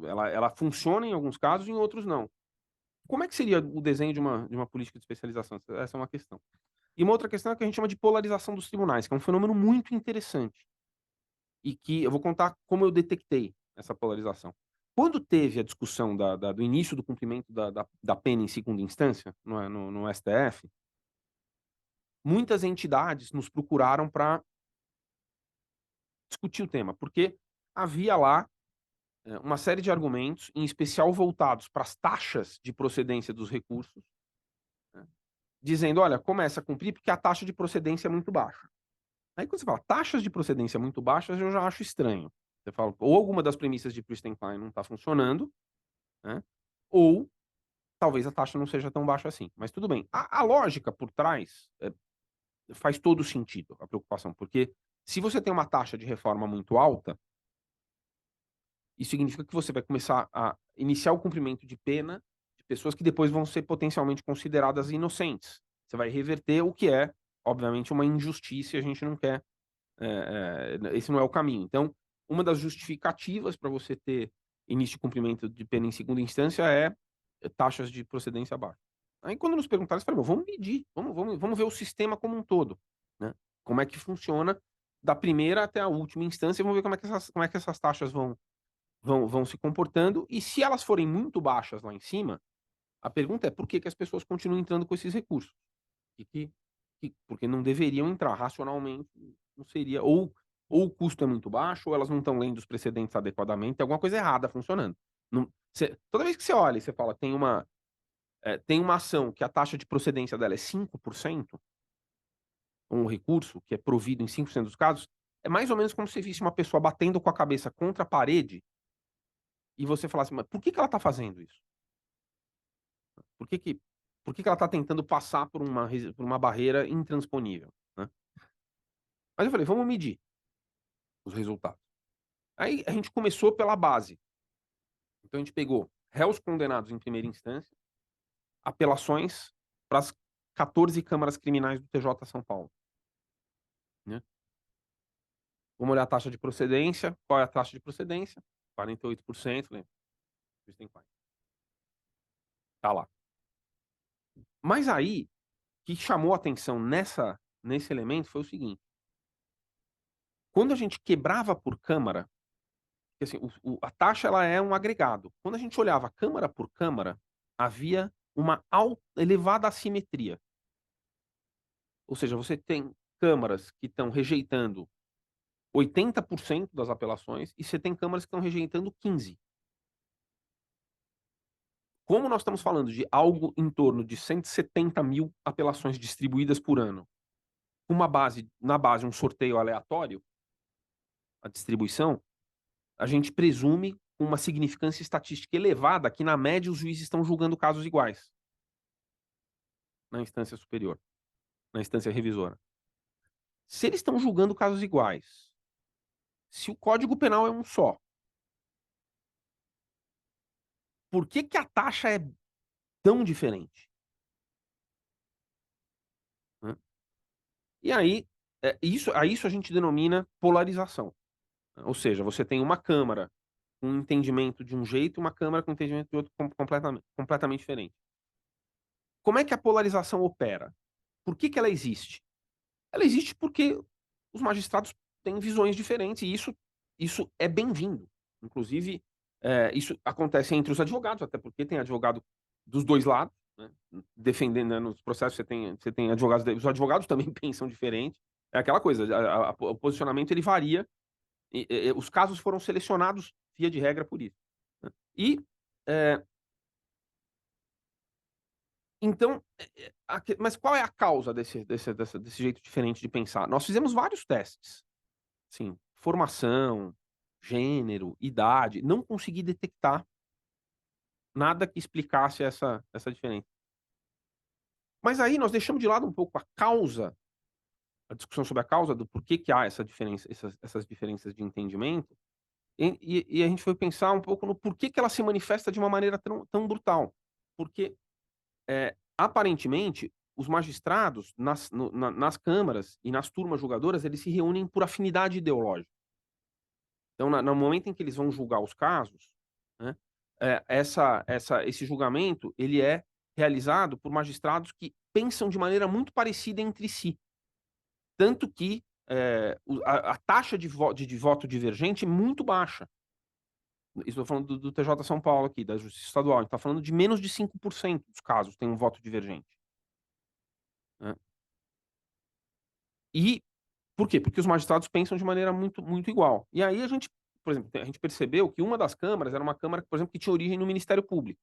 [SPEAKER 2] ela funciona em alguns casos, em outros não. Como é que seria o desenho de uma política de especialização? Essa é uma questão. E uma outra questão é que a gente chama de polarização dos tribunais, que é um fenômeno muito interessante, e que eu vou contar como eu detectei essa polarização. Quando teve a discussão do início do cumprimento da pena em segunda instância, no STF, muitas entidades nos procuraram para discutir o tema, porque havia lá, uma série de argumentos, em especial voltados para as taxas de procedência dos recursos, né, dizendo: "Olha, começa a cumprir porque a taxa de procedência é muito baixa". Aí quando você fala taxas de procedência muito baixas, eu já acho estranho. Você fala, ou alguma das premissas de Pristin-Klein não está funcionando, né, ou talvez a taxa não seja tão baixa assim, mas tudo bem. A lógica por trás, faz todo sentido, a preocupação, porque se você tem uma taxa de reforma muito alta, isso significa que você vai começar a iniciar o cumprimento de pena de pessoas que depois vão ser potencialmente consideradas inocentes. Você vai reverter o que é, obviamente, uma injustiça e a gente não quer, esse não é o caminho. Então, uma das justificativas para você ter início de cumprimento de pena em segunda instância é taxas de procedência baixa. Aí quando nos perguntaram, eu falei: "Bom, vamos medir, vamos ver o sistema como um todo, né, como é que funciona da primeira até a última instância, e vamos ver como é que essas taxas vão se comportando, e se elas forem muito baixas lá em cima, a pergunta é por que que as pessoas continuam entrando com esses recursos? E porque não deveriam entrar, racionalmente não seria, ou o custo é muito baixo, ou elas não estão lendo os precedentes adequadamente, tem alguma coisa errada funcionando. Toda vez que você olha e você fala: tem uma ação que a taxa de procedência dela é 5%, um recurso que é provido em 5% dos casos, é mais ou menos como se visse uma pessoa batendo com a cabeça contra a parede e você falasse: "Mas por que que ela está fazendo isso? Por que que ela está tentando passar por uma barreira intransponível?", né. Mas eu falei: "Vamos medir os resultados". Aí a gente começou pela base. Então a gente pegou réus condenados em primeira instância, apelações para as 14 câmaras criminais do TJ São Paulo, né. Vamos olhar a taxa de procedência. Qual é a taxa de procedência? 48%, lembra? Juiz tem 40. Tá lá. Mas aí, o que chamou a atenção nesse elemento foi o seguinte: quando a gente quebrava por câmara, porque assim, a taxa ela é um agregado. Quando a gente olhava câmara por câmara, havia uma elevada assimetria. Ou seja, você tem câmaras que estão rejeitando 80% das apelações e você tem câmaras que estão rejeitando 15%. Como nós estamos falando de algo em torno de 170.000 apelações distribuídas por ano, na base um sorteio aleatório, a distribuição, a gente presume uma significância estatística elevada que, na média, os juízes estão julgando casos iguais na instância superior, na instância revisora. Se eles estão julgando casos iguais, se o Código Penal é um só, por que que a taxa é tão diferente? Né? E aí, isso a gente denomina polarização. Ou seja, você tem uma Câmara com um entendimento de um jeito e uma Câmara com um entendimento de outro completamente diferente. Como é que a polarização opera? Por que que ela existe? Ela existe porque os magistrados têm visões diferentes e isso é bem-vindo. Inclusive, isso acontece entre os advogados, até porque tem advogado dos 2 lados, né, defendendo, né, nos processos você tem advogados, os advogados também pensam diferente. É aquela coisa, o posicionamento ele varia, os casos foram selecionados via de regra por isso, né. E, eh então, mas qual é a causa desse jeito diferente de pensar? Nós fizemos vários testes, sim, formação, gênero, idade, não consegui detectar nada que explicasse essa diferença. Mas aí nós deixamos de lado um pouco a causa, a discussão sobre a causa do porquê que há essas diferenças de entendimento, e a gente foi pensar um pouco no porquê que ela se manifesta de uma maneira tão brutal. Porque aparentemente, os magistrados nas câmaras e nas turmas julgadoras, eles se reúnem por afinidade ideológica. Então, no momento em que eles vão julgar os casos, né, esse julgamento, ele é realizado por magistrados que pensam de maneira muito parecida entre si. Tanto que, a taxa de voto divergente é muito baixa. Estou falando do TJ São Paulo aqui, da Justiça Estadual, a gente tá falando de menos de 5% dos casos tem um voto divergente, né. E por quê? Porque os magistrados pensam de maneira muito igual. E aí a gente, por exemplo, a gente percebeu que uma das câmaras era uma câmara, por exemplo, que tinha origem no Ministério Público.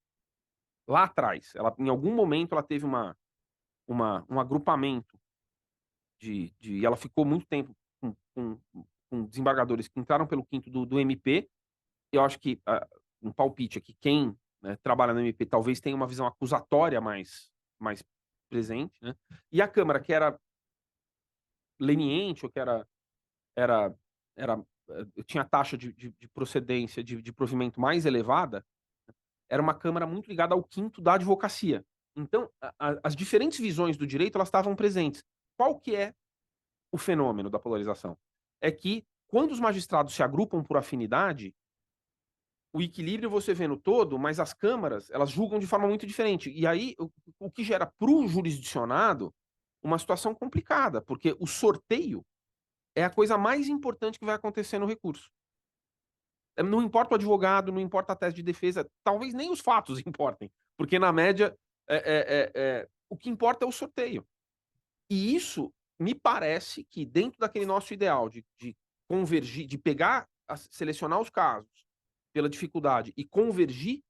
[SPEAKER 2] Lá atrás, ela em algum momento ela teve um agrupamento e ela ficou muito tempo com desembargadores que entraram pelo quinto do MP. Eu acho que, um palpite aqui, quem, né, trabalha no MP talvez tenha uma visão acusatória mais presente, né. E a câmara que era leniente ou que era era tinha taxa de procedência, de provimento mais elevada, era uma câmara muito ligada ao quinto da advocacia. Então, as diferentes visões do direito, elas estavam presentes. Qual que é o fenômeno da polarização? É que quando os magistrados se agrupam por afinidade, o equilíbrio você vê no todo, mas as câmaras, elas julgam de forma muito diferente. E aí, o que gera para o jurisdicionado uma situação complicada, porque o sorteio é a coisa mais importante que vai acontecer no recurso. Não importa o advogado, não importa a tese de defesa, talvez nem os fatos importem, porque na média, o que importa é o sorteio. E isso me parece que dentro daquele nosso ideal de convergir, de pegar, selecionar os casos pela dificuldade e convergir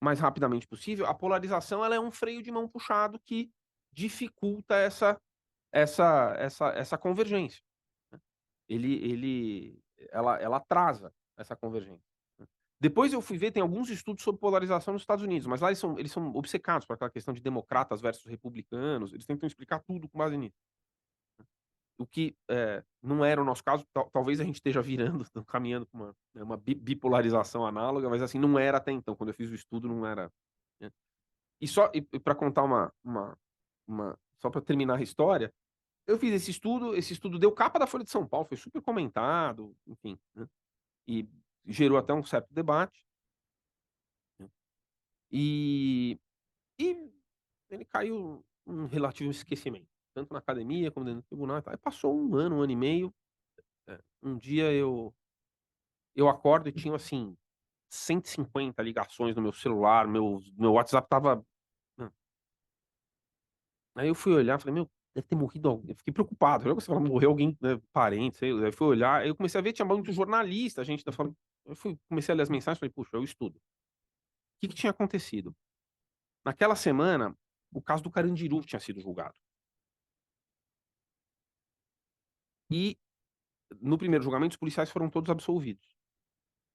[SPEAKER 2] mais rapidamente possível, a polarização ela é um freio de mão puxado que dificulta essa convergência, né. Ela atrasa essa convergência, né. Depois eu fui ver, tem alguns estudos sobre polarização nos Estados Unidos, mas lá eles são obcecados por aquela questão de democratas versus republicanos, eles tentam explicar tudo com base nisso. O que, não era o nosso caso, talvez a gente esteja virando, caminhando pra uma, né, uma bipolarização análoga, mas assim, não era até então, quando eu fiz o estudo não era, né. E pra contar uma só pra terminar a história, eu fiz esse estudo deu capa da Folha de São Paulo, foi super comentado, enfim, né, e gerou até um certo debate, né, e e ele caiu num relativo esquecimento, tanto na academia como dentro do tribunal e tal. Aí passou um ano e meio, um dia eu acordo e tinha, assim, 150 ligações no meu celular, meu WhatsApp estava, hã. Aí eu fui olhar, falei: "Meu, deve ter morrido alguém", eu fiquei preocupado, sabe quando você fala: "Morreu alguém, né, parente", sei lá, aí fui olhar, aí eu comecei a ver, tinha muito jornalista, gente da fala comecei a ler as mensagens, falei: "Puxa, eu estudo". Que tinha acontecido? Naquela semana, o caso do Carandiru tinha sido julgado. E, no primeiro julgamento, os policiais foram todos absolvidos.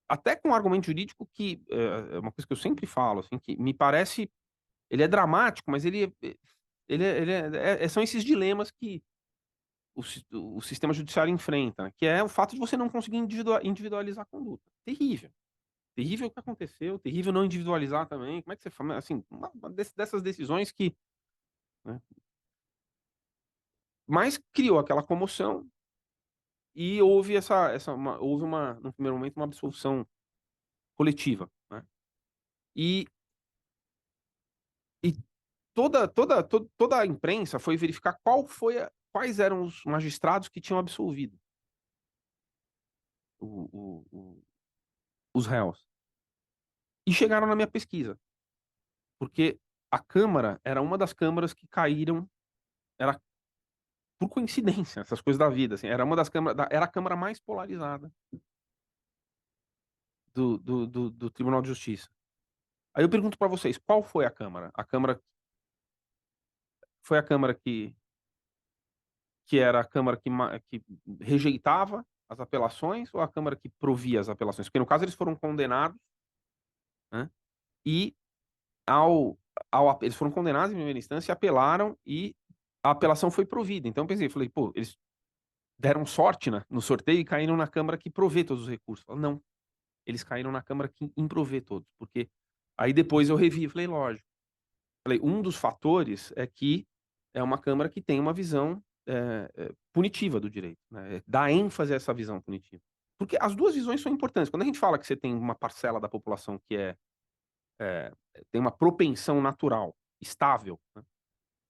[SPEAKER 2] Até com um argumento jurídico que, é uma coisa que eu sempre falo, assim, que me parece ele é dramático, mas são esses dilemas que o sistema judiciário enfrenta, né, que é o fato de você não conseguir individualizar a conduta. Terrível. Terrível o que aconteceu, terrível não individualizar também. Como é que você fala assim, uma dessas decisões que, né, mas criou aquela comoção e houve houve num primeiro momento, uma absolução coletiva, né. E e toda a imprensa foi verificar quais eram os magistrados que tinham absolvido os réus. E chegaram na minha pesquisa, porque a Câmara era uma das câmaras que caíram, era por coincidência, essas coisas da vida, assim, era uma das câmaras era a Câmara mais polarizada do Tribunal de Justiça. Aí eu pergunto pra vocês, qual foi a Câmara? A Câmara foi a Câmara que era a Câmara que rejeitava as apelações ou a Câmara que provia as apelações? Porque no caso eles foram condenados, né, e ao eles foram condenados em primeira instância, apelaram e a apelação foi provida. Então eu pensei, falei: "Pô, eles deram sorte no sorteio e caíram na Câmara que provê todos os recursos". Falei: "Não, eles caíram na Câmara que improvê todos", porque aí depois eu revi, falei: "Lógico". Falei: "Um dos fatores é que é uma Câmara que tem uma visão, punitiva do direito, né, dá ênfase a essa visão punitiva". Porque as 2 visões são importantes. Quando a gente fala que você tem uma parcela da população que eh, tem uma propensão natural, estável, né,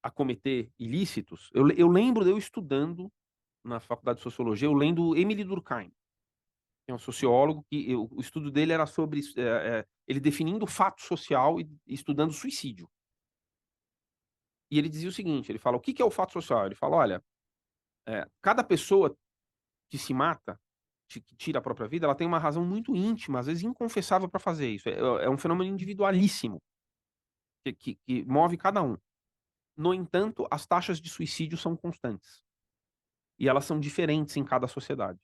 [SPEAKER 2] a cometer ilícitos, eu lembro de eu estudando na faculdade de sociologia, eu lendo Emile Durkheim, que é um sociólogo que o estudo dele era sobre ele definindo o fato social e estudando suicídio. E ele dizia o seguinte, ele fala: "O que que é o fato social?" Ele fala: "Olha, cada pessoa que se mata, que tira a própria vida, ela tem uma razão muito íntima, às vezes inconfessável para fazer isso. É um fenômeno individualíssimo que move cada um. No entanto, as taxas de suicídio são constantes. E elas são diferentes em cada sociedade.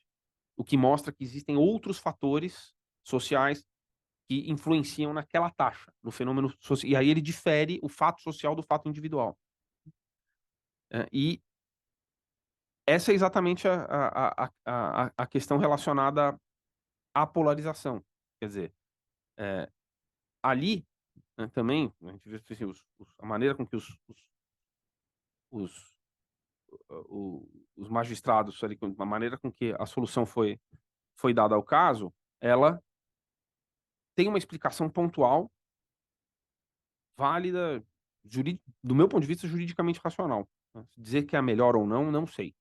[SPEAKER 2] O que mostra que existem outros fatores sociais que influenciam naquela taxa, no fenômeno e aí ele difere o fato social do fato individual. E essa é exatamente a questão relacionada à polarização. Quer dizer, eh, ali, né, também, a gente vê assim, a maneira com que os os magistrados ali, a maneira com que a solução foi dada ao caso, ela tem uma explicação pontual, válida, do meu ponto de vista, juridicamente racional, né. Dizer que é a melhor ou não, não sei,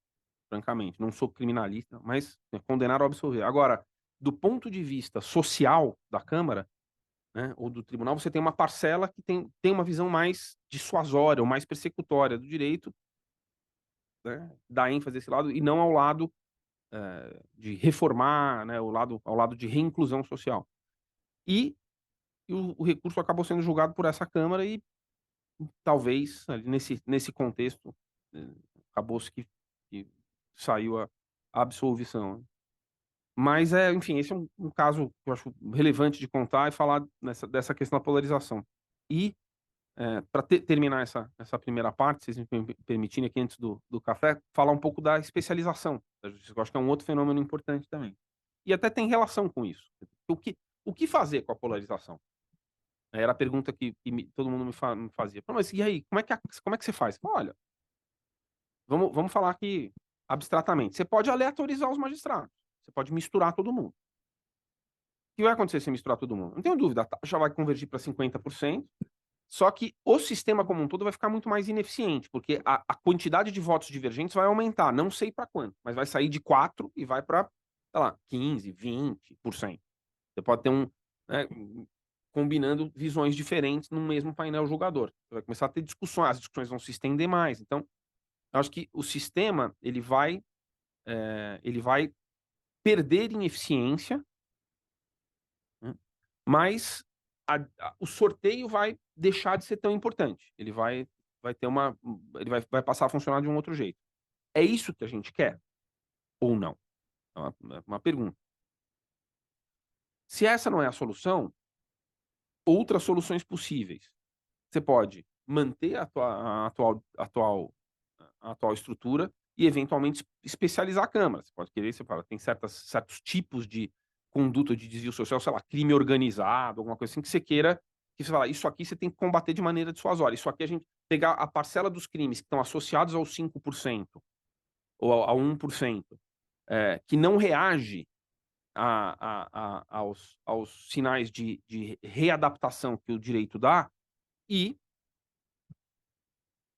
[SPEAKER 2] francamente, não sou criminalista, mas, né, condenar ou absolver. Agora, do ponto de vista social da Câmara, né, ou do tribunal, você tem uma parcela que tem uma visão mais dissuasória ou mais persecutória do direito, né, dá ênfase a esse lado e não ao lado, de reformar, né, ao lado de reinclusão social. E o recurso acabou sendo julgado por essa Câmara e talvez ali nesse contexto, acabou-se que saiu a absolvição, né. Mas, enfim, esse é um caso que eu acho relevante de contar e falar dessa questão da polarização. E, para terminar essa primeira parte, se vocês me permitirem aqui antes do café, falar um pouco da especialização da justiça, que eu acho que é um outro fenômeno importante também. E até tem relação com isso. O que fazer com a polarização? Era a pergunta que todo mundo me fazia. "Pô, mas e aí, como é que você faz?" Olha, vamos falar aqui abstratamente. Você pode aleatorizar os magistrados, você pode misturar todo mundo. O que vai acontecer se misturar todo mundo? Não tenho dúvida, a taxa vai convergir para 50%, só que o sistema como um todo vai ficar muito mais ineficiente, porque a quantidade de votos divergentes vai aumentar, não sei para quanto, mas vai sair de 4 e vai para, sei lá, 15, 20%. Você pode ter né, combinando visões diferentes no mesmo painel julgador. Você vai começar a ter discussões, as discussões vão se estender mais. Então, eu acho que o sistema ele vai perder em eficiência, né, mas o sorteio vai deixar de ser tão importante. Vai ter ele vai passar a funcionar de um outro jeito. É isso que a gente quer ou não? É uma pergunta. Se essa não é a solução, outras soluções possíveis. Você pode manter a atual estrutura e eventualmente especializar a Câmara. Você pode querer, você fala, tem certos tipos de conduta de desvio social, sei lá, crime organizado, alguma coisa assim, que você queira, que você fala, isso aqui você tem que combater de maneira dissuasória. Isso aqui a gente pegar a parcela dos crimes que estão associados aos 5% ou ao 1%, que não reage aos sinais de readaptação que o direito dá, e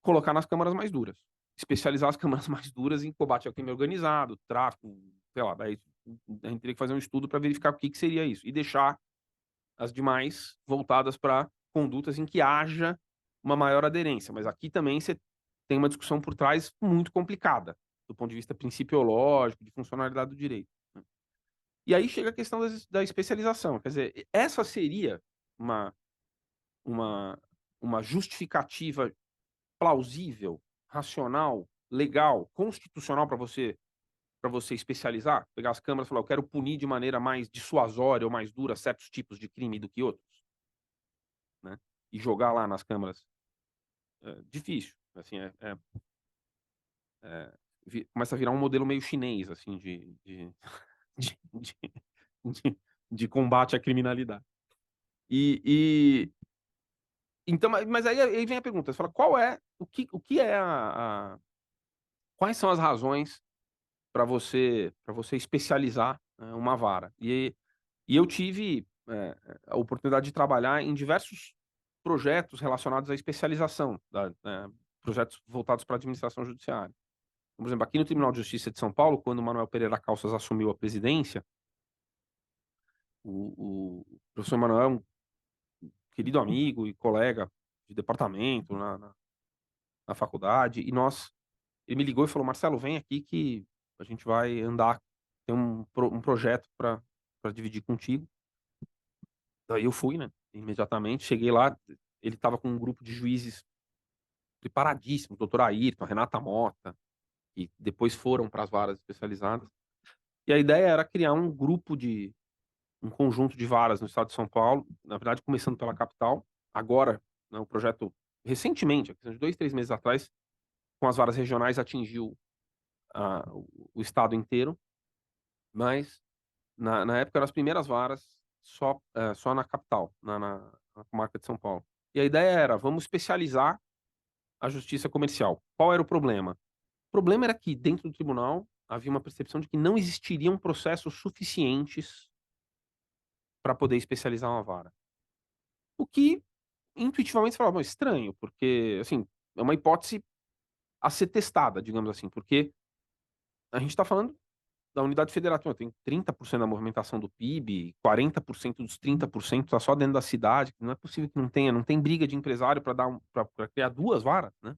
[SPEAKER 2] colocar nas câmaras mais duras. Especializar as câmaras mais duras em combate ao crime organizado, tráfico, sei lá, daí a gente teria que fazer um estudo para verificar o que seria isso. E deixar as demais voltadas para condutas em que haja uma maior aderência. Mas aqui também você tem uma discussão por trás muito complicada, do ponto de vista principiológico, de funcionalidade do direito, né. E aí chega a questão da especialização. Quer dizer, essa seria uma uma uma justificativa plausível, racional, legal, constitucional para você especializar? Pegar as câmaras e falar: "Eu quero punir de maneira mais dissuasória ou mais dura certos tipos de crime do que outros", né, e jogar lá nas câmaras. Difícil, assim, é começa a virar um modelo meio chinês, assim, de de de combate à criminalidade. E então, mas aí vem a pergunta, você fala: o que é quais são as razões para você especializar, uma vara. E eu tive, a oportunidade de trabalhar em diversos projetos relacionados à especialização projetos voltados para a administração judiciária. Por exemplo, aqui no Tribunal de Justiça de São Paulo, quando o Manuel Pereira Calças assumiu a presidência, o professor Manuel é um querido amigo e colega de departamento na faculdade, ele me ligou e falou: "Marcelo, vem aqui que a gente vai andar, tem um projeto para dividir contigo". Daí eu fui, né, imediatamente, cheguei lá, ele estava com um grupo de juízes preparadíssimos, doutor Ayrton, Renata Mota, que depois foram para as varas especializadas. E a ideia era criar um conjunto de varas no estado de São Paulo, na verdade começando pela capital, agora, né, o projeto recentemente, questão de 2, 3 meses atrás, com as varas regionais atingiu o estado inteiro, mas na época eram as primeiras varas só na capital, na comarca de São Paulo. E a ideia era: vamos especializar a justiça comercial. Qual era o problema? O problema era que dentro do tribunal havia uma percepção de que não existiriam processos suficientes para poder especializar uma vara. O que intuitivamente você falava: "Bom, estranho", porque, assim, é uma hipótese a ser testada, digamos assim, porque a gente está falando da unidade federativa, tem 30% da movimentação do PIB, 40% dos 30% está só dentro da cidade, não é possível que não tem briga de empresário para criar 2 varas, né.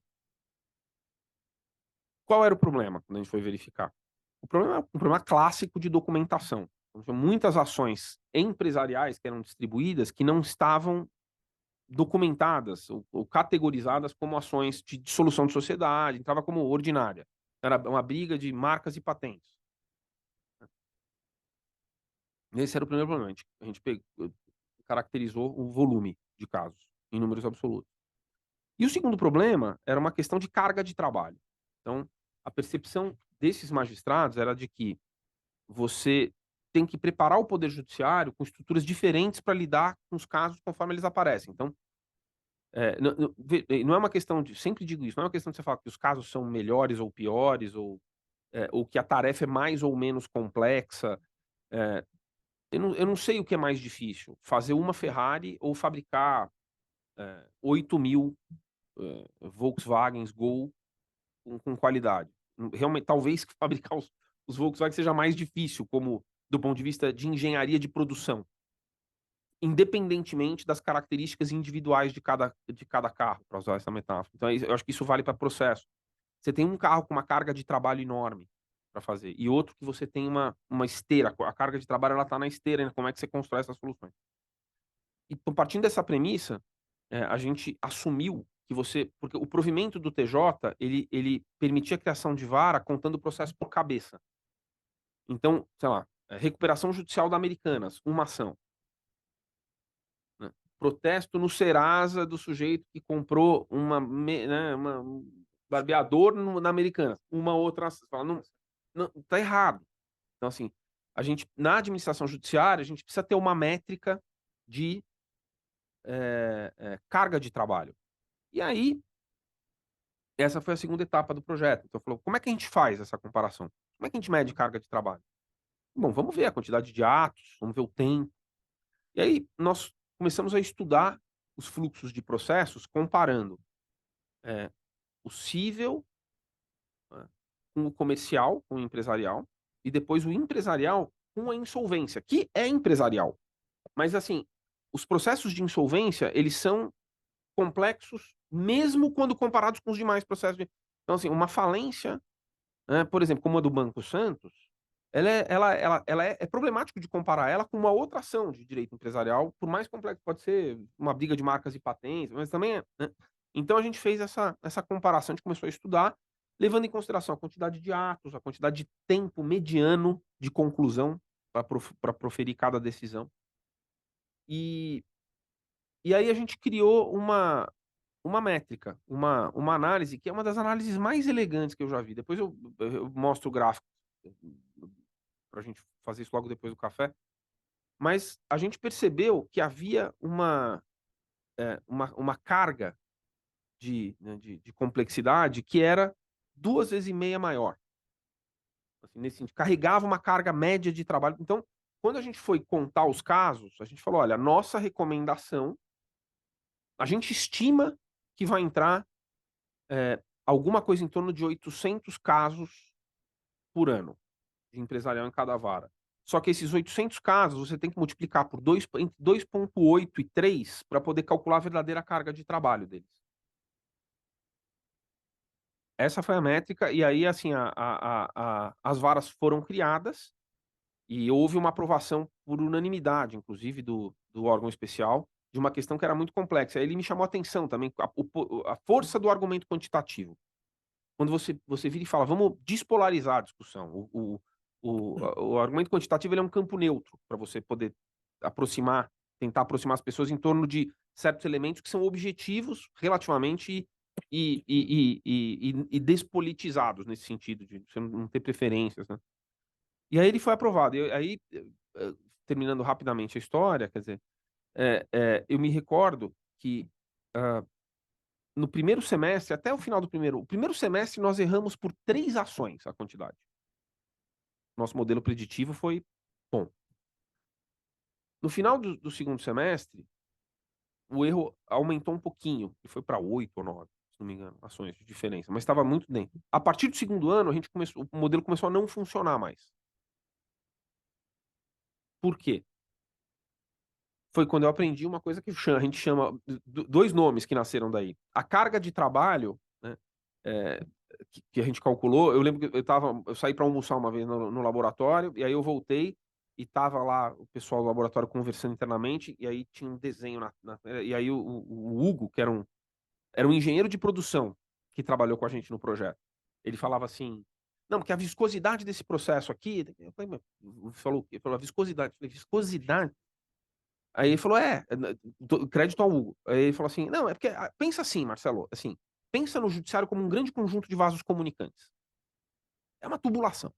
[SPEAKER 2] Qual era o problema quando a gente foi verificar? O problema é um problema clássico de documentação. Então tinha muitas ações empresariais que eram distribuídas que não estavam documentadas ou categorizadas como ações de dissolução de sociedade, entrava como ordinária. Era uma briga de marcas e patentes. Esse era o primeiro problema, a gente caracterizou o volume de casos, em números absolutos. E o segundo problema era uma questão de carga de trabalho. Então, a percepção desses magistrados era de que você tem que preparar o poder judiciário com estruturas diferentes para lidar com os casos conforme eles aparecem. Então, não é uma questão de, sempre digo isso, não é uma questão de você falar que os casos são melhores ou piores, ou que a tarefa é mais ou menos complexa. eh, eu não sei o que é mais difícil, fazer uma Ferrari ou fabricar 8.000 Volkswagens Gol com qualidade. Realmente, talvez fabricar os Volkswagen seja mais difícil, como do ponto de vista de engenharia de produção, independentemente das características individuais de cada carro, para usar essa metáfora. Então, eu acho que isso vale para processo. Você tem um carro com uma carga de trabalho enorme para fazer, e outro que você tem uma esteira, a carga de trabalho ela está na esteira, né? Como é que você constrói essas soluções? Então, partindo dessa premissa, a gente assumiu que porque o provimento do TJ, ele permitia a criação de vara contando o processo por cabeça. Então, sei lá, recuperação judicial da Americanas, uma ação, né. Protesto no Serasa do sujeito que comprou um barbeador na Americanas, uma outra ação. Você fala: "Não, tá errado". Então, assim, na administração judiciária, a gente precisa ter uma métrica de, carga de trabalho. E aí, essa foi a segunda etapa do projeto. Então falou: "Como é que a gente faz essa comparação? Como é que a gente mede carga de trabalho?". Bom, vamos ver a quantidade de atos, vamos ver o tempo. E aí nós começamos a estudar os fluxos de processos comparando, o cível, né, com o comercial, com o empresarial, e depois o empresarial com a insolvência, que é empresarial. Mas assim, os processos de insolvência, eles são complexos mesmo quando comparados com os demais processos de. Então assim, uma falência, por exemplo, como a do Banco Santos, ela é problemático de comparar ela com uma outra ação de direito empresarial, por mais complexo pode ser uma briga de marcas e patentes, mas também né. Então a gente fez essa comparação, a gente começou a estudar, levando em consideração a quantidade de atos, a quantidade de tempo mediano de conclusão para proferir cada decisão. E e aí a gente criou uma métrica, uma análise que é uma das análises mais elegantes que eu já vi. Depois eu mostro o gráfico para a gente fazer isso logo depois do café. Mas a gente percebeu que havia uma carga né, de complexidade que era 2 vezes e meia maior. Assim, nesse sentido, carregava uma carga média de trabalho. Então, quando a gente foi contar os casos, a gente falou: "Olha, a nossa recomendação, a gente estima que vai entrar, alguma coisa em torno de 800 casos por ano, de empresarial em cada vara. Só que esses 800 casos você tem que multiplicar por entre 2,8 e 3 para poder calcular a verdadeira carga de trabalho deles". Essa foi a métrica, e aí, assim, as varas foram criadas e houve uma aprovação por unanimidade, inclusive do órgão especial, de uma questão que era muito complexa. Aí ele me chamou a atenção também, a força do argumento quantitativo. Quando você vira e fala: "Vamos despolarizar a discussão". O argumento quantitativo, ele é um campo neutro para você poder tentar aproximar as pessoas em torno de certos elementos que são objetivos relativamente e despolitizados nesse sentido de você não ter preferências, né. E aí ele foi aprovado. E aí, terminando rapidamente a história, quer dizer, eu me recordo que, no primeiro semestre, até o primeiro semestre, nós erramos por 3 ações a quantidade. Nosso modelo preditivo foi bom. No final do segundo semestre, o erro aumentou um pouquinho, e foi para 8 ou 9, se não me engano, ações de diferença, mas estava muito dentro. A partir do segundo ano, o modelo começou a não funcionar mais. Por quê? Foi quando eu aprendi uma coisa que a gente chama 2 nomes que nasceram daí. A carga de trabalho, né, eh, que a gente calculou. Eu lembro que eu saí para almoçar uma vez no laboratório, e aí eu voltei, e tava lá o pessoal do laboratório conversando internamente, e aí tinha um desenho e aí o Hugo, que era um engenheiro de produção que trabalhou com a gente no projeto. Ele falava assim: "Não, porque a viscosidade desse processo aqui", eu falei: "Mas", falou o quê? Ele falou: "A viscosidade". Eu falei: "Viscosidade?". Aí ele falou: crédito ao Hugo. Aí ele falou assim: "Não, é porque pensa assim, Marcelo, assim, pensa no judiciário como um grande conjunto de vasos comunicantes. É uma tubulação,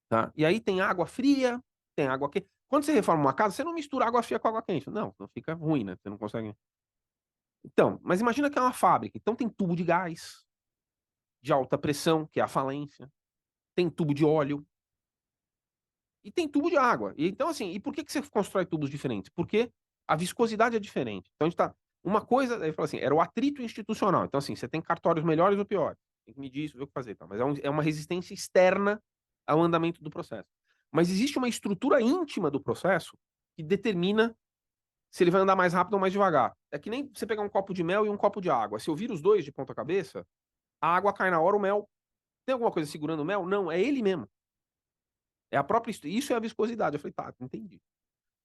[SPEAKER 2] tá? E aí tem água fria, tem água quente. Quando você reforma uma casa, você não mistura água fria com água quente. Não fica ruim, né? Você não consegue. Então, mas imagina que é uma fábrica. Então tem tubo de gás, de alta pressão, que é a falência, tem tubo de óleo e tem tubo de água. E então, assim, e por que você constrói tubos diferentes? Porque a viscosidade é diferente. Então a gente tá. Uma coisa, ele falou assim, era o atrito institucional. Então, assim, você tem cartórios melhores ou piores. Tem que medir isso, ver o que fazer. Tá? Mas é uma resistência externa ao andamento do processo. Mas existe uma estrutura íntima do processo que determina se ele vai andar mais rápido ou mais devagar. É que nem você pegar um copo de mel e um copo de água. Se eu viro os dois de ponta cabeça, a água cai na hora, o mel. Tem alguma coisa segurando o mel? Não, é ele mesmo. É a própria. Isso é a viscosidade. Eu falei, tá, entendi.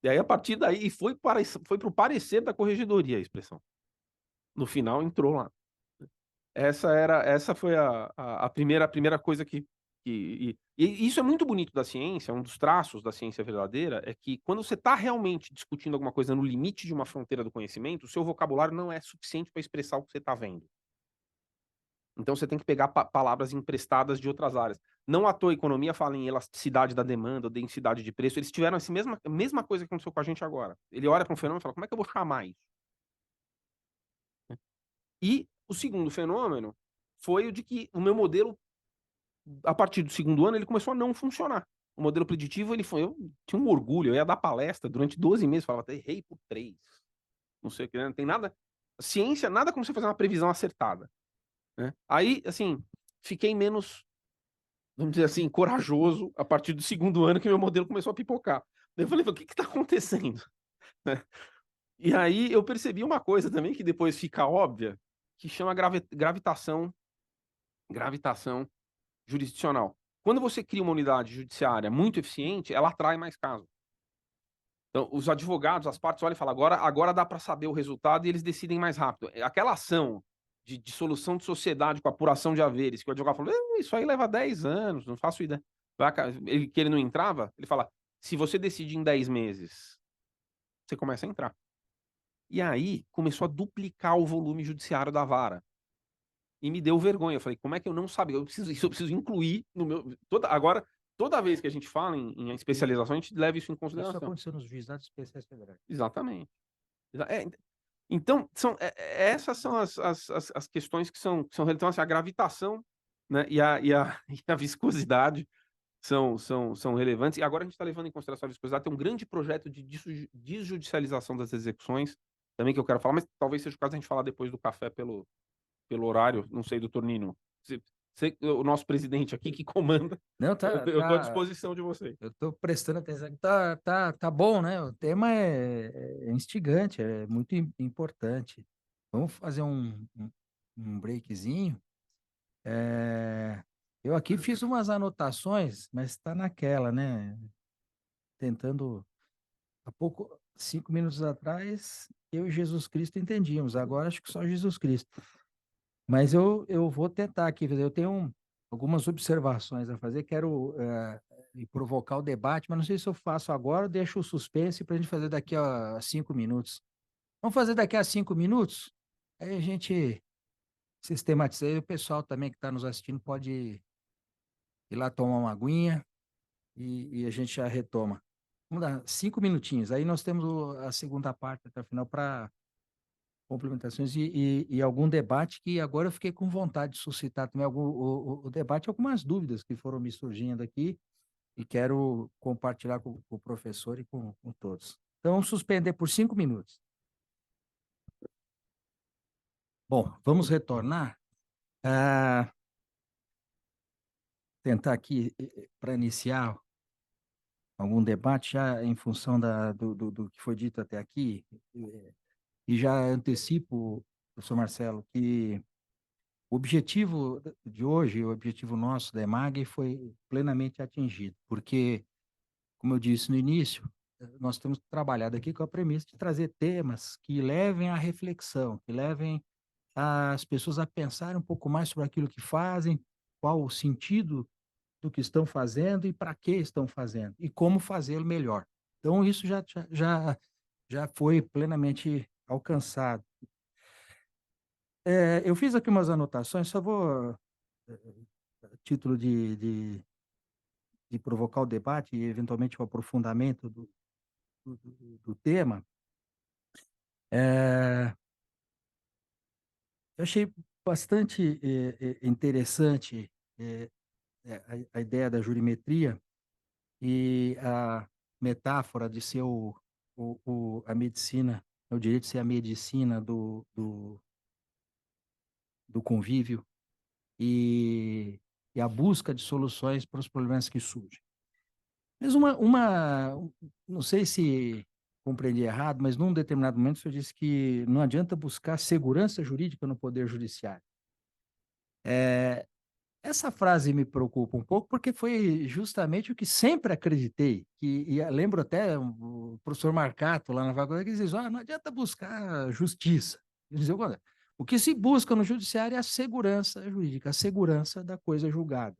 [SPEAKER 2] E aí, a partir daí, foi pro parecer da corregedoria a expressão. No final, entrou lá. Essa foi a primeira coisa e isso é muito bonito da ciência, um dos traços da ciência verdadeira é que quando você está realmente discutindo alguma coisa no limite de uma fronteira do conhecimento, o seu vocabulário não é suficiente para expressar o que você está vendo. Então você tem que pegar palavras emprestadas de outras áreas. Não à toa a economia fala em elasticidade da demanda, ou densidade de preço. Eles tiveram essa mesma coisa que aconteceu com a gente agora. Ele olha para um fenômeno e fala: como é que eu vou chamar isso? E o segundo fenômeno foi o de que o meu modelo, a partir do segundo ano, ele começou a não funcionar. O modelo preditivo, eu tinha um orgulho, eu ia dar palestra durante 12 meses, falava, errei por 3. Não sei o que, né? Não tem nada. Ciência, nada como você fazer uma previsão acertada. Né? Aí, assim, fiquei menos, vamos dizer assim, corajoso a partir do segundo ano que meu modelo começou a pipocar. Daí eu falei, o que está acontecendo? Né? E aí eu percebi uma coisa também que depois fica óbvia, que chama gravitação jurisdicional. Quando você cria uma unidade judiciária muito eficiente, ela atrai mais casos. Então, os advogados, as partes olham e falam, agora dá para saber o resultado e eles decidem mais rápido. Aquela ação de dissolução de sociedade com apuração de haveres, que o advogado falou, isso aí leva 10 anos, não faço ideia. Que ele não entrava, ele fala, se você decide em 10 meses, você começa a entrar. E aí começou a duplicar o volume judiciário da vara. E me deu vergonha. Eu falei, como é que eu não sabia? Isso eu preciso incluir no meu. Agora, toda vez que a gente fala em especialização, a gente leva isso em
[SPEAKER 1] Isso
[SPEAKER 2] consideração.
[SPEAKER 1] aconteceu nos juizados especiais federais.
[SPEAKER 2] Exatamente. Então, essas são as questões que são relevantes. Então, assim, a gravitação, né, e a viscosidade são relevantes. E agora a gente está levando em consideração a viscosidade. Tem um grande projeto de desjudicialização das execuções, também que eu quero falar, mas talvez seja o caso a gente falar depois do café pelo horário, não sei, doutor Nino. O nosso presidente aqui que comanda,
[SPEAKER 1] Não,
[SPEAKER 2] eu estou à disposição de vocês.
[SPEAKER 1] eu estou prestando atenção. Tá bom, né? O tema é instigante, é muito importante. Vamos fazer um breakzinho. Eu aqui fiz umas anotações, mas está naquela, né? Tentando. Há pouco, 5 minutos atrás, eu e Jesus Cristo entendíamos. Agora acho que só Jesus Cristo. Mas eu vou tentar aqui, eu tenho algumas observações a fazer, quero provocar o debate, mas não sei se eu faço agora ou deixo o suspense para a gente fazer daqui a 5 minutos. Vamos fazer daqui a 5 minutos? Aí a gente sistematiza, aí o pessoal também que está nos assistindo pode ir lá tomar uma aguinha e a gente já retoma. Vamos dar 5 minutinhos, aí nós temos a segunda parte até o final para complementações e algum debate que agora eu fiquei com vontade de suscitar também o debate, algumas dúvidas que foram me surgindo aqui e quero compartilhar com o professor e com todos. Então, vamos suspender por 5 minutos. Bom, vamos retornar. Tentar aqui, para iniciar algum debate, já em função do que foi dito até aqui, e já antecipo, professor Marcelo, que o objetivo de hoje, o objetivo nosso da EMAG foi plenamente atingido, porque como eu disse no início, nós temos trabalhado aqui com a premissa de trazer temas que levem à reflexão, que levem as pessoas a pensarem um pouco mais sobre aquilo que fazem, qual o sentido do que estão fazendo e para que estão fazendo, e como fazê-lo melhor. Então, isso já foi plenamente alcançado. Eu fiz aqui umas anotações, só vou, a título de provocar o debate e, eventualmente, o aprofundamento do tema. Eu achei bastante interessante a ideia da jurimetria e a metáfora de ser a medicina, o direito de ser a medicina do convívio e, e a busca de soluções para os problemas que surgem. Mas não sei se compreendi errado, mas num determinado momento o senhor disse que não adianta buscar segurança jurídica no Poder Judiciário. Essa frase me preocupa um pouco, porque foi justamente o que sempre acreditei, lembro até o professor Marcato, lá na faculdade, que dizia, não adianta buscar justiça. Ele dizia, olha, o que se busca no judiciário é a segurança jurídica, a segurança da coisa julgada,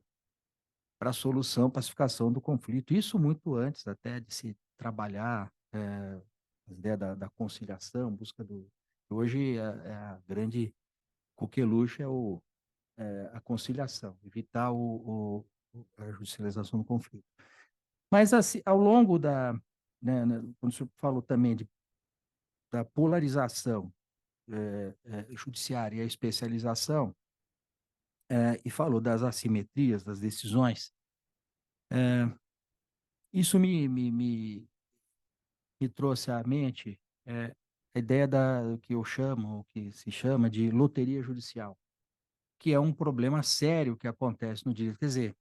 [SPEAKER 1] para a solução, pacificação do conflito. Isso muito antes até de se trabalhar a ideia da conciliação, busca do... Hoje é a grande coqueluche, a conciliação, evitar a judicialização do conflito. Mas, assim, ao longo quando o senhor falou também da polarização judiciária e a especialização, e falou das assimetrias das decisões, isso me trouxe à mente a ideia que eu chamo, que se chama de loteria judicial, que é um problema sério que acontece no direito. Quer dizer,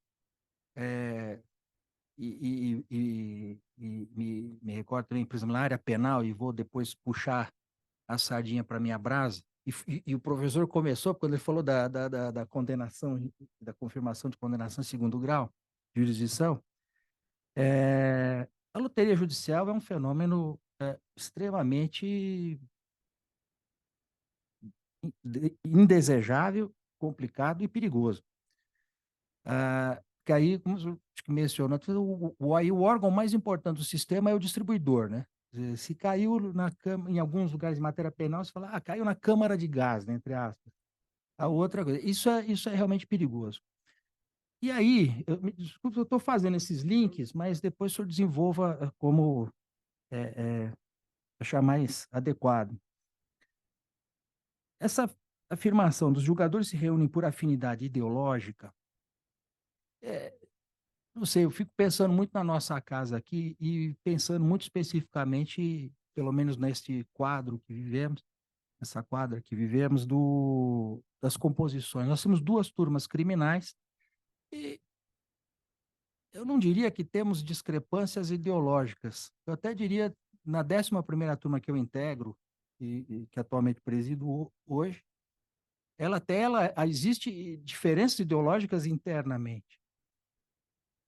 [SPEAKER 1] me recordo também, por exemplo, na área penal, e vou depois puxar a sardinha para minha brasa, e o professor começou, quando ele falou da condenação, da confirmação de condenação em segundo grau, jurisdição, a loteria judicial é um fenômeno extremamente indesejável, complicado e perigoso. Que aí, como acho que mencionou, aí o órgão mais importante do sistema é o distribuidor, né? Se caiu em alguns lugares de matéria penal, você fala, caiu na câmara de gás, né, entre aspas. A outra coisa, isso é realmente perigoso. E aí, me desculpe, eu estou fazendo esses links, mas depois o senhor desenvolva como achar mais adequado. Essa afirmação dos julgadores se reúnem por afinidade ideológica, não sei, eu fico pensando muito na nossa casa aqui e pensando muito especificamente, pelo menos neste quadro que vivemos, nessa quadra que vivemos, das composições. Nós temos duas turmas criminais e eu não diria que temos discrepâncias ideológicas. Eu até diria, na 11ª turma que eu integro, e que atualmente presido hoje, existe diferenças ideológicas internamente.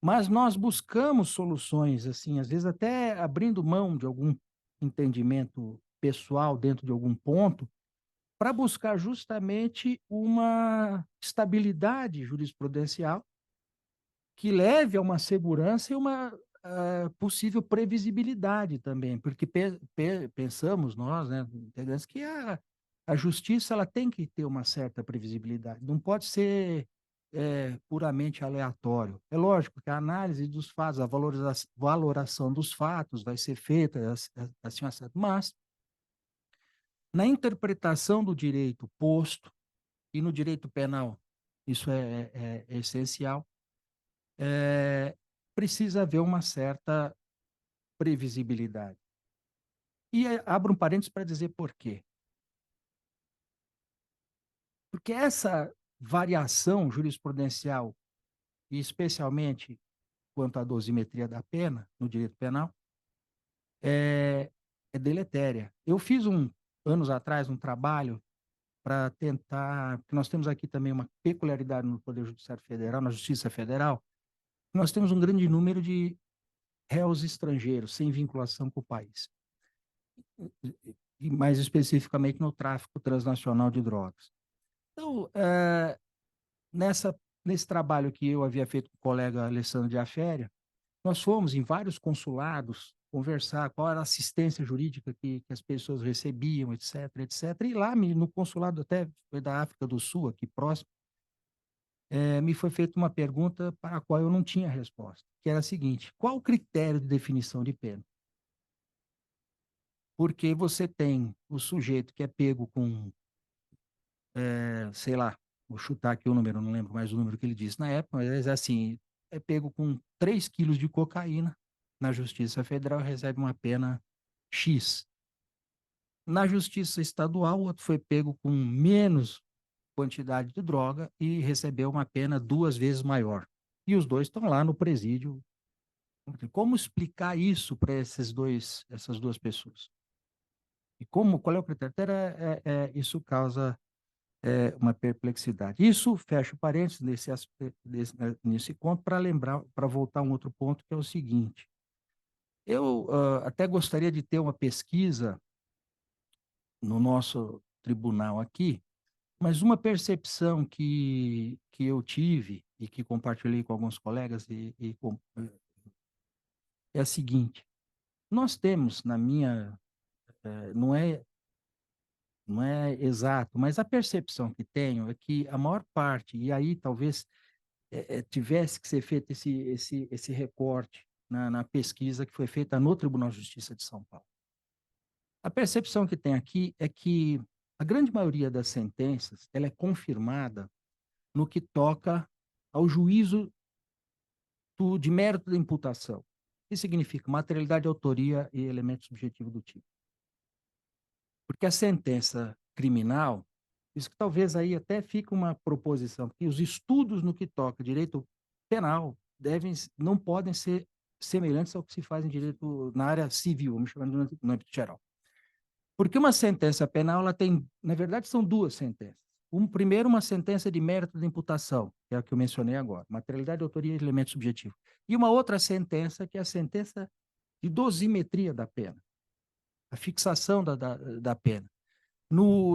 [SPEAKER 1] Mas nós buscamos soluções, assim, às vezes até abrindo mão de algum entendimento pessoal dentro de algum ponto, para buscar justamente uma estabilidade jurisprudencial que leve a uma segurança e uma possível previsibilidade também, porque pensamos nós, né, integrantes, que a justiça ela tem que ter uma certa previsibilidade, não pode ser puramente aleatório. É lógico que a análise dos fatos, a valoração dos fatos vai ser feita assim, mas na interpretação do direito posto e no direito penal, isso é essencial, precisa haver uma certa previsibilidade. E abro um parênteses para dizer por quê. Porque essa variação jurisprudencial, e especialmente quanto à dosimetria da pena no direito penal, é deletéria. Eu fiz anos atrás um trabalho para tentar, porque nós temos aqui também uma peculiaridade no Poder Judiciário Federal, na Justiça Federal, nós temos um grande número de réus estrangeiros sem vinculação com o país, e mais especificamente no tráfico transnacional de drogas. Então, nesse trabalho que eu havia feito com o colega Alessandro de Aféria, nós fomos em vários consulados conversar qual era a assistência jurídica que as pessoas recebiam, etc, etc. E lá no consulado até foi da África do Sul, aqui próximo, me foi feita uma pergunta para a qual eu não tinha resposta, que era a seguinte: qual o critério de definição de pena? Porque você tem o sujeito que é pego com, sei lá, vou chutar aqui o número, não lembro mais o número que ele disse na época, mas é assim, é pego com 3 quilos de cocaína na Justiça Federal e recebe uma pena X. Na Justiça Estadual, o outro foi pego com menos quantidade de droga e recebeu uma pena 2 vezes maior. E os dois estão lá no presídio. Como explicar isso para essas duas pessoas? E qual é o critério? Isso causa uma perplexidade. Isso, fecha parênteses nesse ponto, para lembrar, para voltar a um outro ponto, que é o seguinte: eu até gostaria de ter uma pesquisa no nosso tribunal aqui, mas uma percepção que eu tive e que compartilhei com alguns colegas é a seguinte: nós temos, na minha, não é exato, mas a percepção que tenho é que a maior parte, e aí talvez tivesse que ser feito esse recorte na pesquisa que foi feita no Tribunal de Justiça de São Paulo. A percepção que tem aqui é que a grande maioria das sentenças ela é confirmada no que toca ao juízo de mérito da imputação. O que significa materialidade, autoria e elemento subjetivo do tipo. Porque a sentença criminal, isso que talvez aí até fique uma proposição, porque os estudos no que toca direito penal não podem ser semelhantes ao que se faz em direito na área civil, vamos chamar no âmbito geral. Porque uma sentença penal, ela tem, na verdade, são duas sentenças. Primeiro, uma sentença de mérito da imputação, que é a que eu mencionei agora, materialidade, autoria e elemento subjetivo. E uma outra sentença, que é a sentença de dosimetria da pena, a fixação da pena.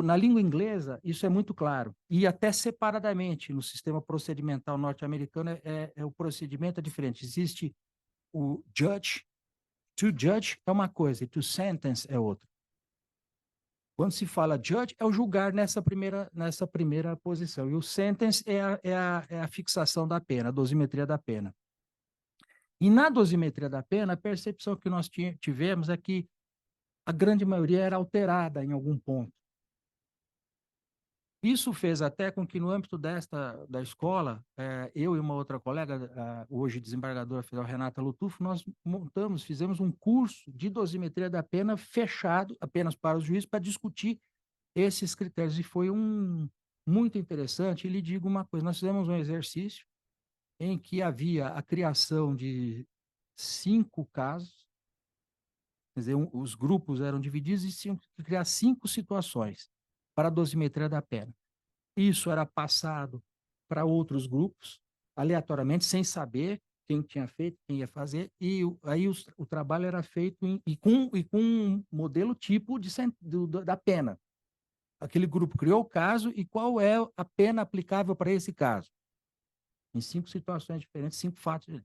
[SPEAKER 1] Na língua inglesa, isso é muito claro, e até separadamente, no sistema procedimental norte-americano, o procedimento é diferente. Existe o judge, to judge é uma coisa, e to sentence é outra. Quando se fala judge, é o julgar nessa primeira posição, e o sentence é a fixação da pena, a dosimetria da pena. E na dosimetria da pena, a percepção que nós tivemos é que a grande maioria era alterada em algum ponto. Isso fez até com que, no âmbito da escola, eu e uma outra colega, hoje desembargadora federal Renata Lutufo, nós fizemos um curso de dosimetria da pena fechado apenas para os juízes, para discutir esses critérios. E foi muito interessante. E lhe digo uma coisa: nós fizemos um exercício em que havia a criação de 5 casos, quer dizer, os grupos eram divididos e tinham que criar 5 situações para a dosimetria da pena. Isso era passado para outros grupos, aleatoriamente, sem saber quem tinha feito, quem ia fazer, e aí o trabalho era feito com um modelo tipo da pena. Aquele grupo criou o caso e qual é a pena aplicável para esse caso. Em 5 situações diferentes, 5 fatos.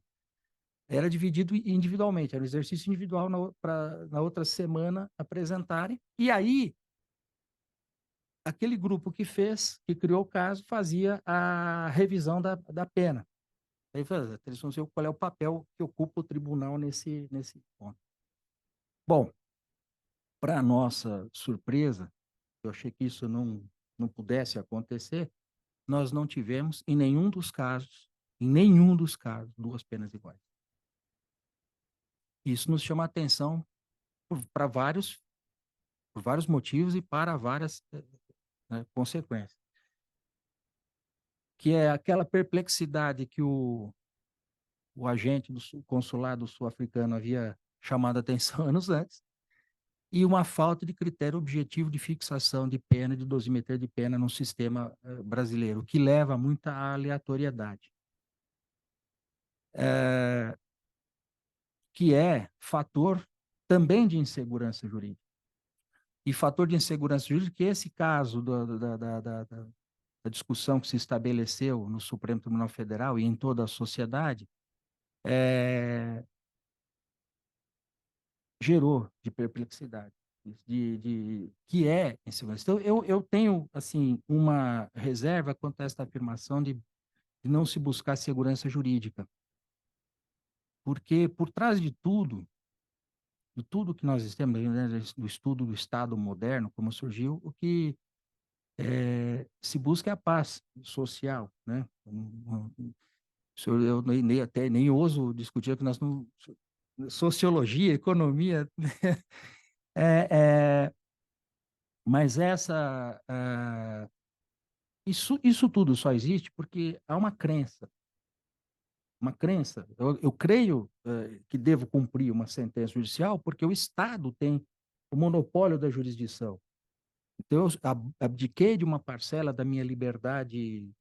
[SPEAKER 1] Era dividido individualmente, era um exercício individual na outra semana apresentarem. E aí, aquele grupo que criou o caso, fazia a revisão da pena. Aí eles não sei qual é o papel que ocupa o tribunal nesse ponto. Bom, para nossa surpresa, eu achei que isso não pudesse acontecer, nós não tivemos, em nenhum dos casos, 2 penas iguais. Isso nos chama a atenção por vários motivos e para várias consequências. Que é aquela perplexidade que o agente do consulado sul-africano havia chamado a atenção anos antes, e uma falta de critério objetivo de fixação de pena, de dosimetria de pena no sistema brasileiro, que leva a muita aleatoriedade. que é fator também de insegurança jurídica. E fator de insegurança jurídica, que esse caso da discussão que se estabeleceu no Supremo Tribunal Federal e em toda a sociedade, gerou de perplexidade, que é insegurança. Então, eu tenho, assim, uma reserva quanto a esta afirmação de não se buscar segurança jurídica, porque por trás de tudo que nós temos, né, do estudo do Estado moderno, como surgiu, o que se busca é a paz social, né? Eu nem ouso discutir que nós não sociologia, economia, é, é, mas isso tudo só existe porque há uma crença. Eu creio que devo cumprir uma sentença judicial porque o Estado tem o monopólio da jurisdição. Então, eu abdiquei de uma parcela da minha liberdade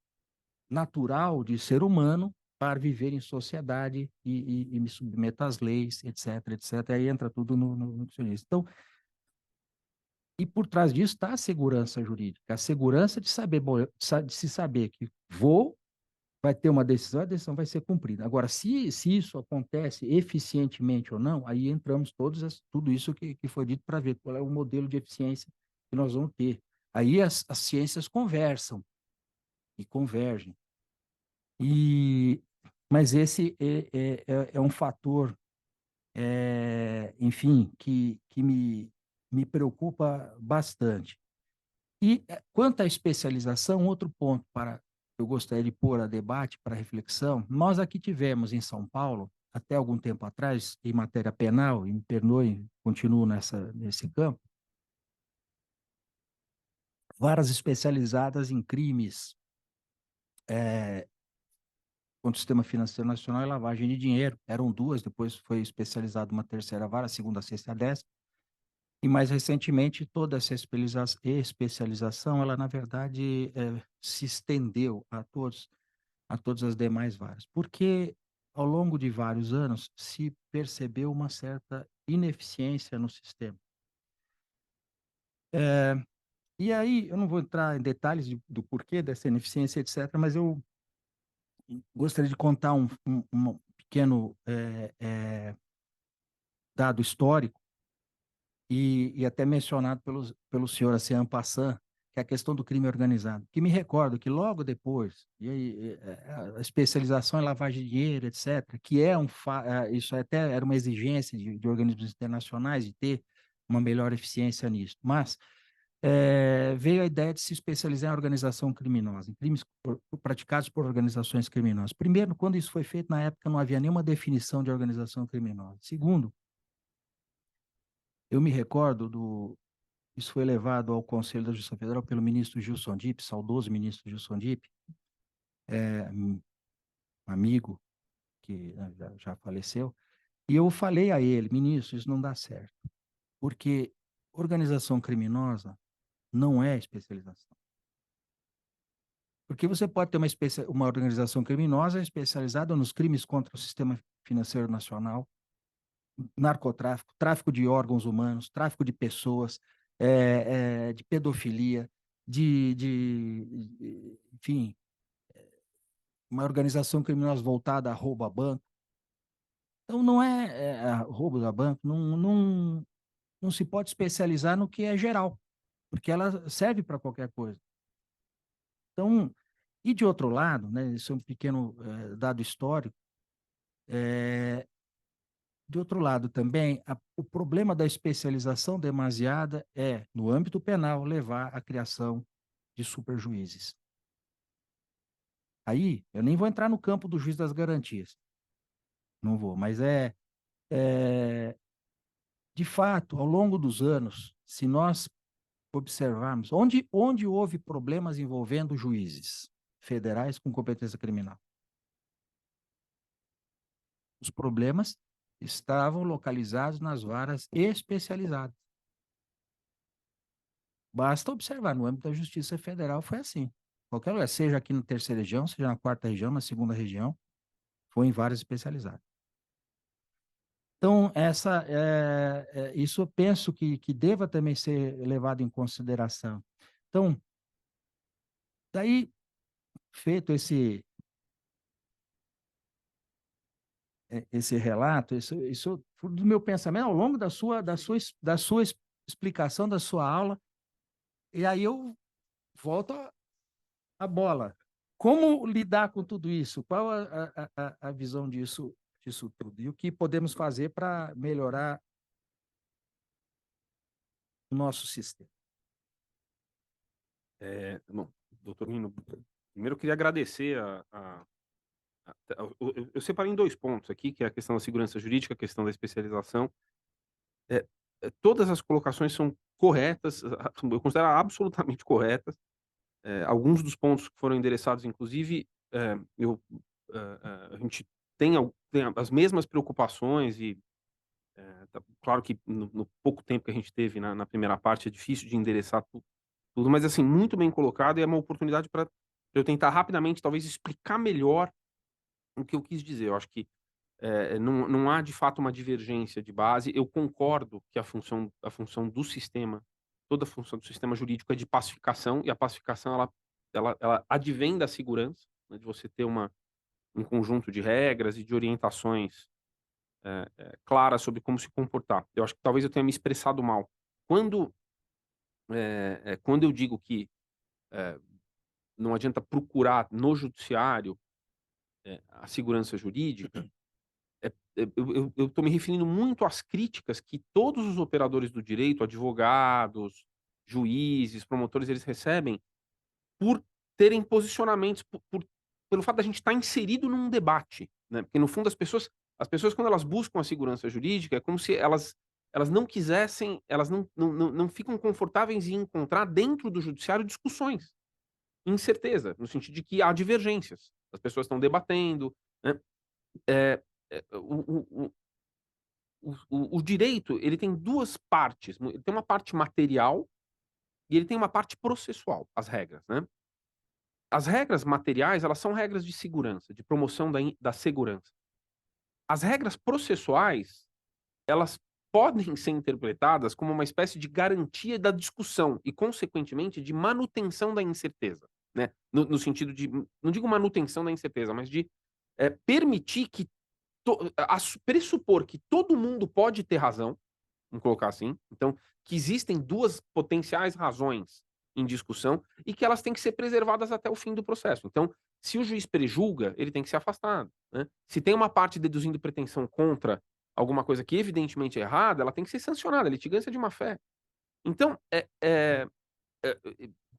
[SPEAKER 1] natural de ser humano para viver em sociedade e me submeto às leis, etc, etc. Aí entra tudo no acionista. Então, e por trás disso está a segurança jurídica, a segurança de saber, de se saber que vai ter uma decisão, a decisão vai ser cumprida. Agora, se isso acontece eficientemente ou não, aí entramos tudo isso que foi dito para ver qual é o modelo de eficiência que nós vamos ter. Aí as ciências conversam e convergem. Mas esse é um fator, enfim, que me preocupa bastante. E quanto à especialização, outro ponto para eu gostaria de pôr a debate, para reflexão, nós aqui tivemos em São Paulo, até algum tempo atrás, em matéria penal, e me perdoe, continuo nesse campo, varas especializadas em crimes contra o sistema financeiro nacional e lavagem de dinheiro. Eram duas, depois foi especializada uma terceira vara, a segunda, a sexta e a 10ª. E mais recentemente, toda essa especialização, ela na verdade se estendeu a todas as demais varas, porque ao longo de vários anos se percebeu uma certa ineficiência no sistema. E aí, eu não vou entrar em detalhes do porquê dessa ineficiência, etc., mas eu gostaria de contar um pequeno dado histórico e até mencionado pelo senhor, assim, en passant, que é a questão do crime organizado, que me recordo que logo depois, e aí, a especialização em lavagem de dinheiro, etc., que isso até era uma exigência de organismos internacionais, de ter uma melhor eficiência nisso, mas veio a ideia de se especializar em organização criminosa, em crimes praticados por organizações criminosas. Primeiro, quando isso foi feito, na época não havia nenhuma definição de organização criminosa. Segundo, eu me recordo isso foi levado ao Conselho da Justiça Federal pelo ministro Gilson Dipp, saudoso ministro Gilson Dipp, amigo que já faleceu, e eu falei a ele, ministro, isso não dá certo, porque organização criminosa não é especialização. Porque você pode ter uma organização criminosa especializada nos crimes contra o sistema financeiro nacional, narcotráfico, tráfico de órgãos humanos, tráfico de pessoas, de pedofilia, enfim, uma organização criminosa voltada a roubo a banco. Então, não roubo a banco, não se pode especializar no que é geral, porque ela serve para qualquer coisa. Então, e de outro lado, né, isso é um pequeno dado histórico, de outro lado também, o problema da especialização demasiada no âmbito penal, levar à criação de superjuízes. Aí, eu nem vou entrar no campo do juiz das garantias, não vou, mas de fato, ao longo dos anos, se nós observarmos, onde houve problemas envolvendo juízes federais com competência criminal, os problemas estavam localizados nas varas especializadas. Basta observar, no âmbito da Justiça Federal foi assim. Qualquer lugar, seja aqui na terceira região, seja na quarta região, na segunda região, foi em varas especializadas. Então, isso eu penso que deva também ser levado em consideração. Então, daí, feito esse relato, isso tudo do meu pensamento ao longo da sua explicação, da sua aula, e aí eu volto a bola. Como lidar com tudo isso? Qual a visão disso tudo? E o que podemos fazer para melhorar o nosso sistema?
[SPEAKER 2] Bom, doutor Nino, primeiro eu queria agradecer eu separei em 2 pontos aqui, que é a questão da segurança jurídica, a questão da especialização. Eh Todas as colocações são corretas, eu considero absolutamente corretas. Alguns dos pontos que foram endereçados, inclusive, a gente tem as mesmas preocupações e, claro que no pouco tempo que a gente teve na primeira parte é difícil de endereçar tudo, mas, assim, muito bem colocado e é uma oportunidade para eu tentar rapidamente, talvez, explicar melhor o que eu quis dizer. Eu acho que não há de fato uma divergência de base. Eu concordo que a função do sistema, toda a função do sistema jurídico é de pacificação, e a pacificação ela advém da segurança, né, de você ter um conjunto de regras e de orientações, claras sobre como se comportar. Eu acho que talvez eu tenha me expressado mal. Quando, quando eu digo que, eh, não adianta procurar no judiciário, a segurança jurídica. Eu estou me referindo muito às críticas que todos os operadores do direito, advogados, juízes, promotores, eles recebem por terem posicionamentos, pelo fato da gente estar inserido num debate, né, porque no fundo as pessoas quando elas buscam a segurança jurídica, é como se elas não quisessem, elas não ficam confortáveis em encontrar dentro do judiciário discussões, incerteza, no sentido de que há divergências, as pessoas estão debatendo, né. Eh o direito, ele tem 2 partes, ele tem uma parte material e ele tem uma parte processual, as regras, né. As regras materiais, elas são regras de segurança, de promoção da segurança. As regras processuais, elas podem ser interpretadas como uma espécie de garantia da discussão e, consequentemente, de manutenção da incerteza, né, no sentido de, não digo manutenção da incerteza, mas de, permitir que pressupor que todo mundo pode ter razão. Vamos colocar assim. Então, que existem 2 potenciais razões em discussão e que elas têm que ser preservadas até o fim do processo. Então, se o juiz prejulga, ele tem que ser afastado, né. Se tem uma parte deduzindo pretensão contra alguma coisa que evidentemente é errada, ela tem que ser sancionada, litigância de má-fé. Então,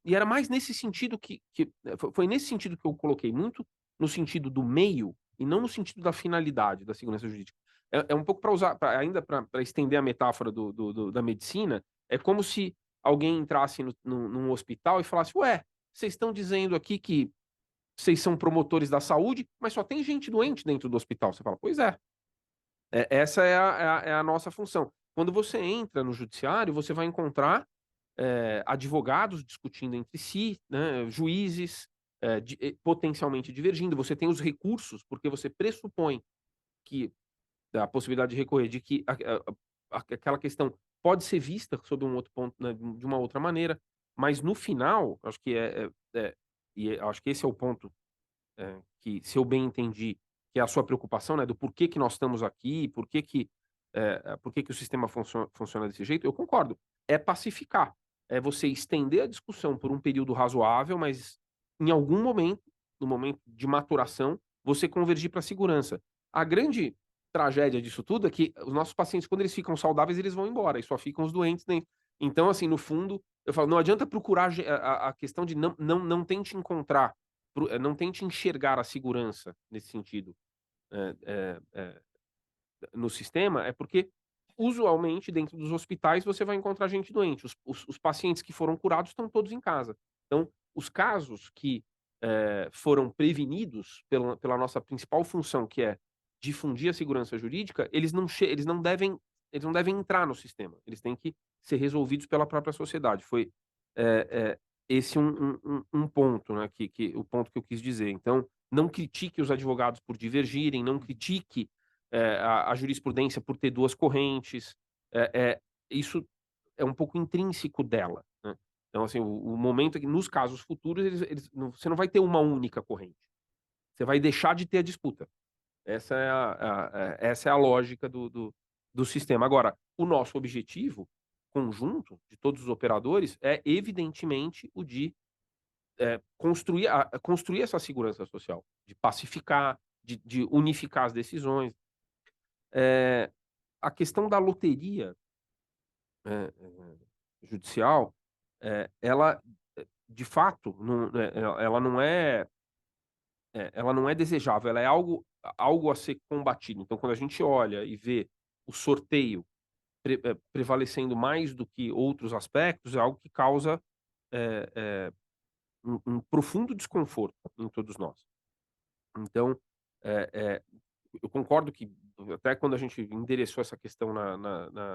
[SPEAKER 2] e era mais nesse sentido foi nesse sentido que eu coloquei, muito no sentido do meio e não no sentido da finalidade da segurança jurídica. É um pouco para usar, para estender a metáfora da medicina, é como se alguém entrasse num hospital e falasse: "Ué, vocês estão dizendo aqui que vocês são promotores da saúde, mas só tem gente doente dentro do hospital". Você fala: "Pois é, essa é a nossa função". Quando você entra no judiciário, você vai encontrar, advogados discutindo entre si, né, juízes, potencialmente divergindo. Você tem os recursos, porque você pressupõe que a possibilidade de recorrer, de que aquela questão pode ser vista sob um outro ponto, né, de uma outra maneira, mas no final, acho que acho que esse é o ponto, que, se eu bem entendi, que é a sua preocupação, né, do porquê que nós estamos aqui, por que que o sistema funciona desse jeito, eu concordo. É pacificar, é você estender a discussão por um período razoável, mas em algum momento, no momento de maturação, você convergir para a segurança. A grande tragédia disso tudo é que os nossos pacientes, quando eles ficam saudáveis, eles vão embora e só ficam os doentes dentro. Então, assim, no fundo, eu falo, não adianta procurar a questão de não tente encontrar, não tente enxergar a segurança nesse sentido, eh eh eh, no sistema, é porque usualmente dentro dos hospitais você vai encontrar gente doente. Os pacientes que foram curados estão todos em casa. Então, os casos que, foram prevenidos pela nossa principal função, que é difundir a segurança jurídica, eles não devem entrar no sistema, eles têm que ser resolvidos pela própria sociedade. Foi, esse um ponto, né, o ponto que eu quis dizer. Então, não critique os advogados por divergirem, não critique, a jurisprudência por ter duas correntes, isso é um pouco intrínseco dela, né. Então, assim, o momento é que nos casos futuros você não vai ter uma única corrente, você vai deixar de ter a disputa. Essa é a lógica do sistema. Agora, o nosso objetivo conjunto de todos os operadores é evidentemente o de, construir essa segurança social, de pacificar, de unificar as decisões. Eh, a questão da loteria, judicial, ela, de fato, ela não é, ela não é desejável, ela é algo a ser combatido. Então, quando a gente olha e vê o sorteio prevalecendo mais do que outros aspectos, é algo que causa, um profundo desconforto em todos nós. Então, eh eh, eu concordo que até quando a gente endereçou essa questão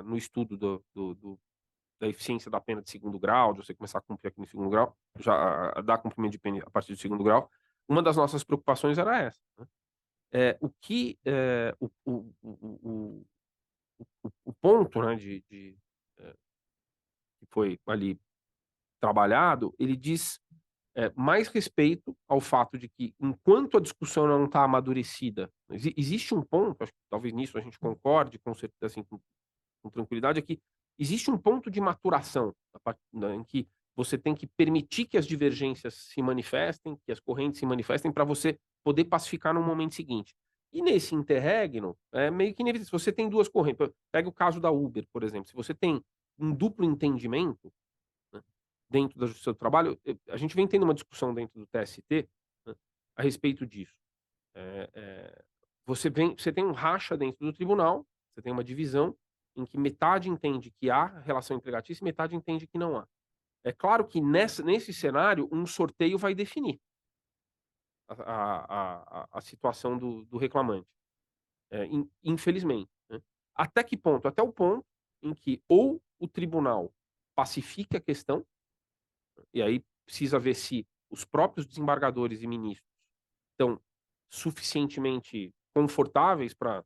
[SPEAKER 2] no estudo da eficiência da pena de segundo grau, de você começar a cumprir aqui no segundo grau, já a dar cumprimento de pena a partir do segundo grau, uma das nossas preocupações era essa, né. O que, o ponto, né, que foi ali trabalhado, ele diz, mais respeito ao fato de que, enquanto a discussão não está amadurecida, existe um ponto, acho que talvez nisso a gente concorde com certeza, assim, com tranquilidade, é que existe um ponto de maturação, em que você tem que permitir que as divergências se manifestem, que as correntes se manifestem, para você poder pacificar no momento seguinte. E nesse interregno, é meio que inevitável. Se você tem duas correntes, pega o caso da Uber, por exemplo, se você tem um duplo entendimento, né, dentro da Justiça do Trabalho, a gente vem tendo uma discussão dentro do TST, né, a respeito disso. Eh eh, você tem um racha dentro do tribunal, você tem uma divisão em que metade entende que há relação empregatícia e metade entende que não há. É claro que nesse cenário, um sorteio vai definir a situação do reclamante, infelizmente, né. Até que ponto? Até o ponto em que ou o tribunal pacifique a questão, e aí precisa ver se os próprios desembargadores e ministros estão suficientemente confortáveis para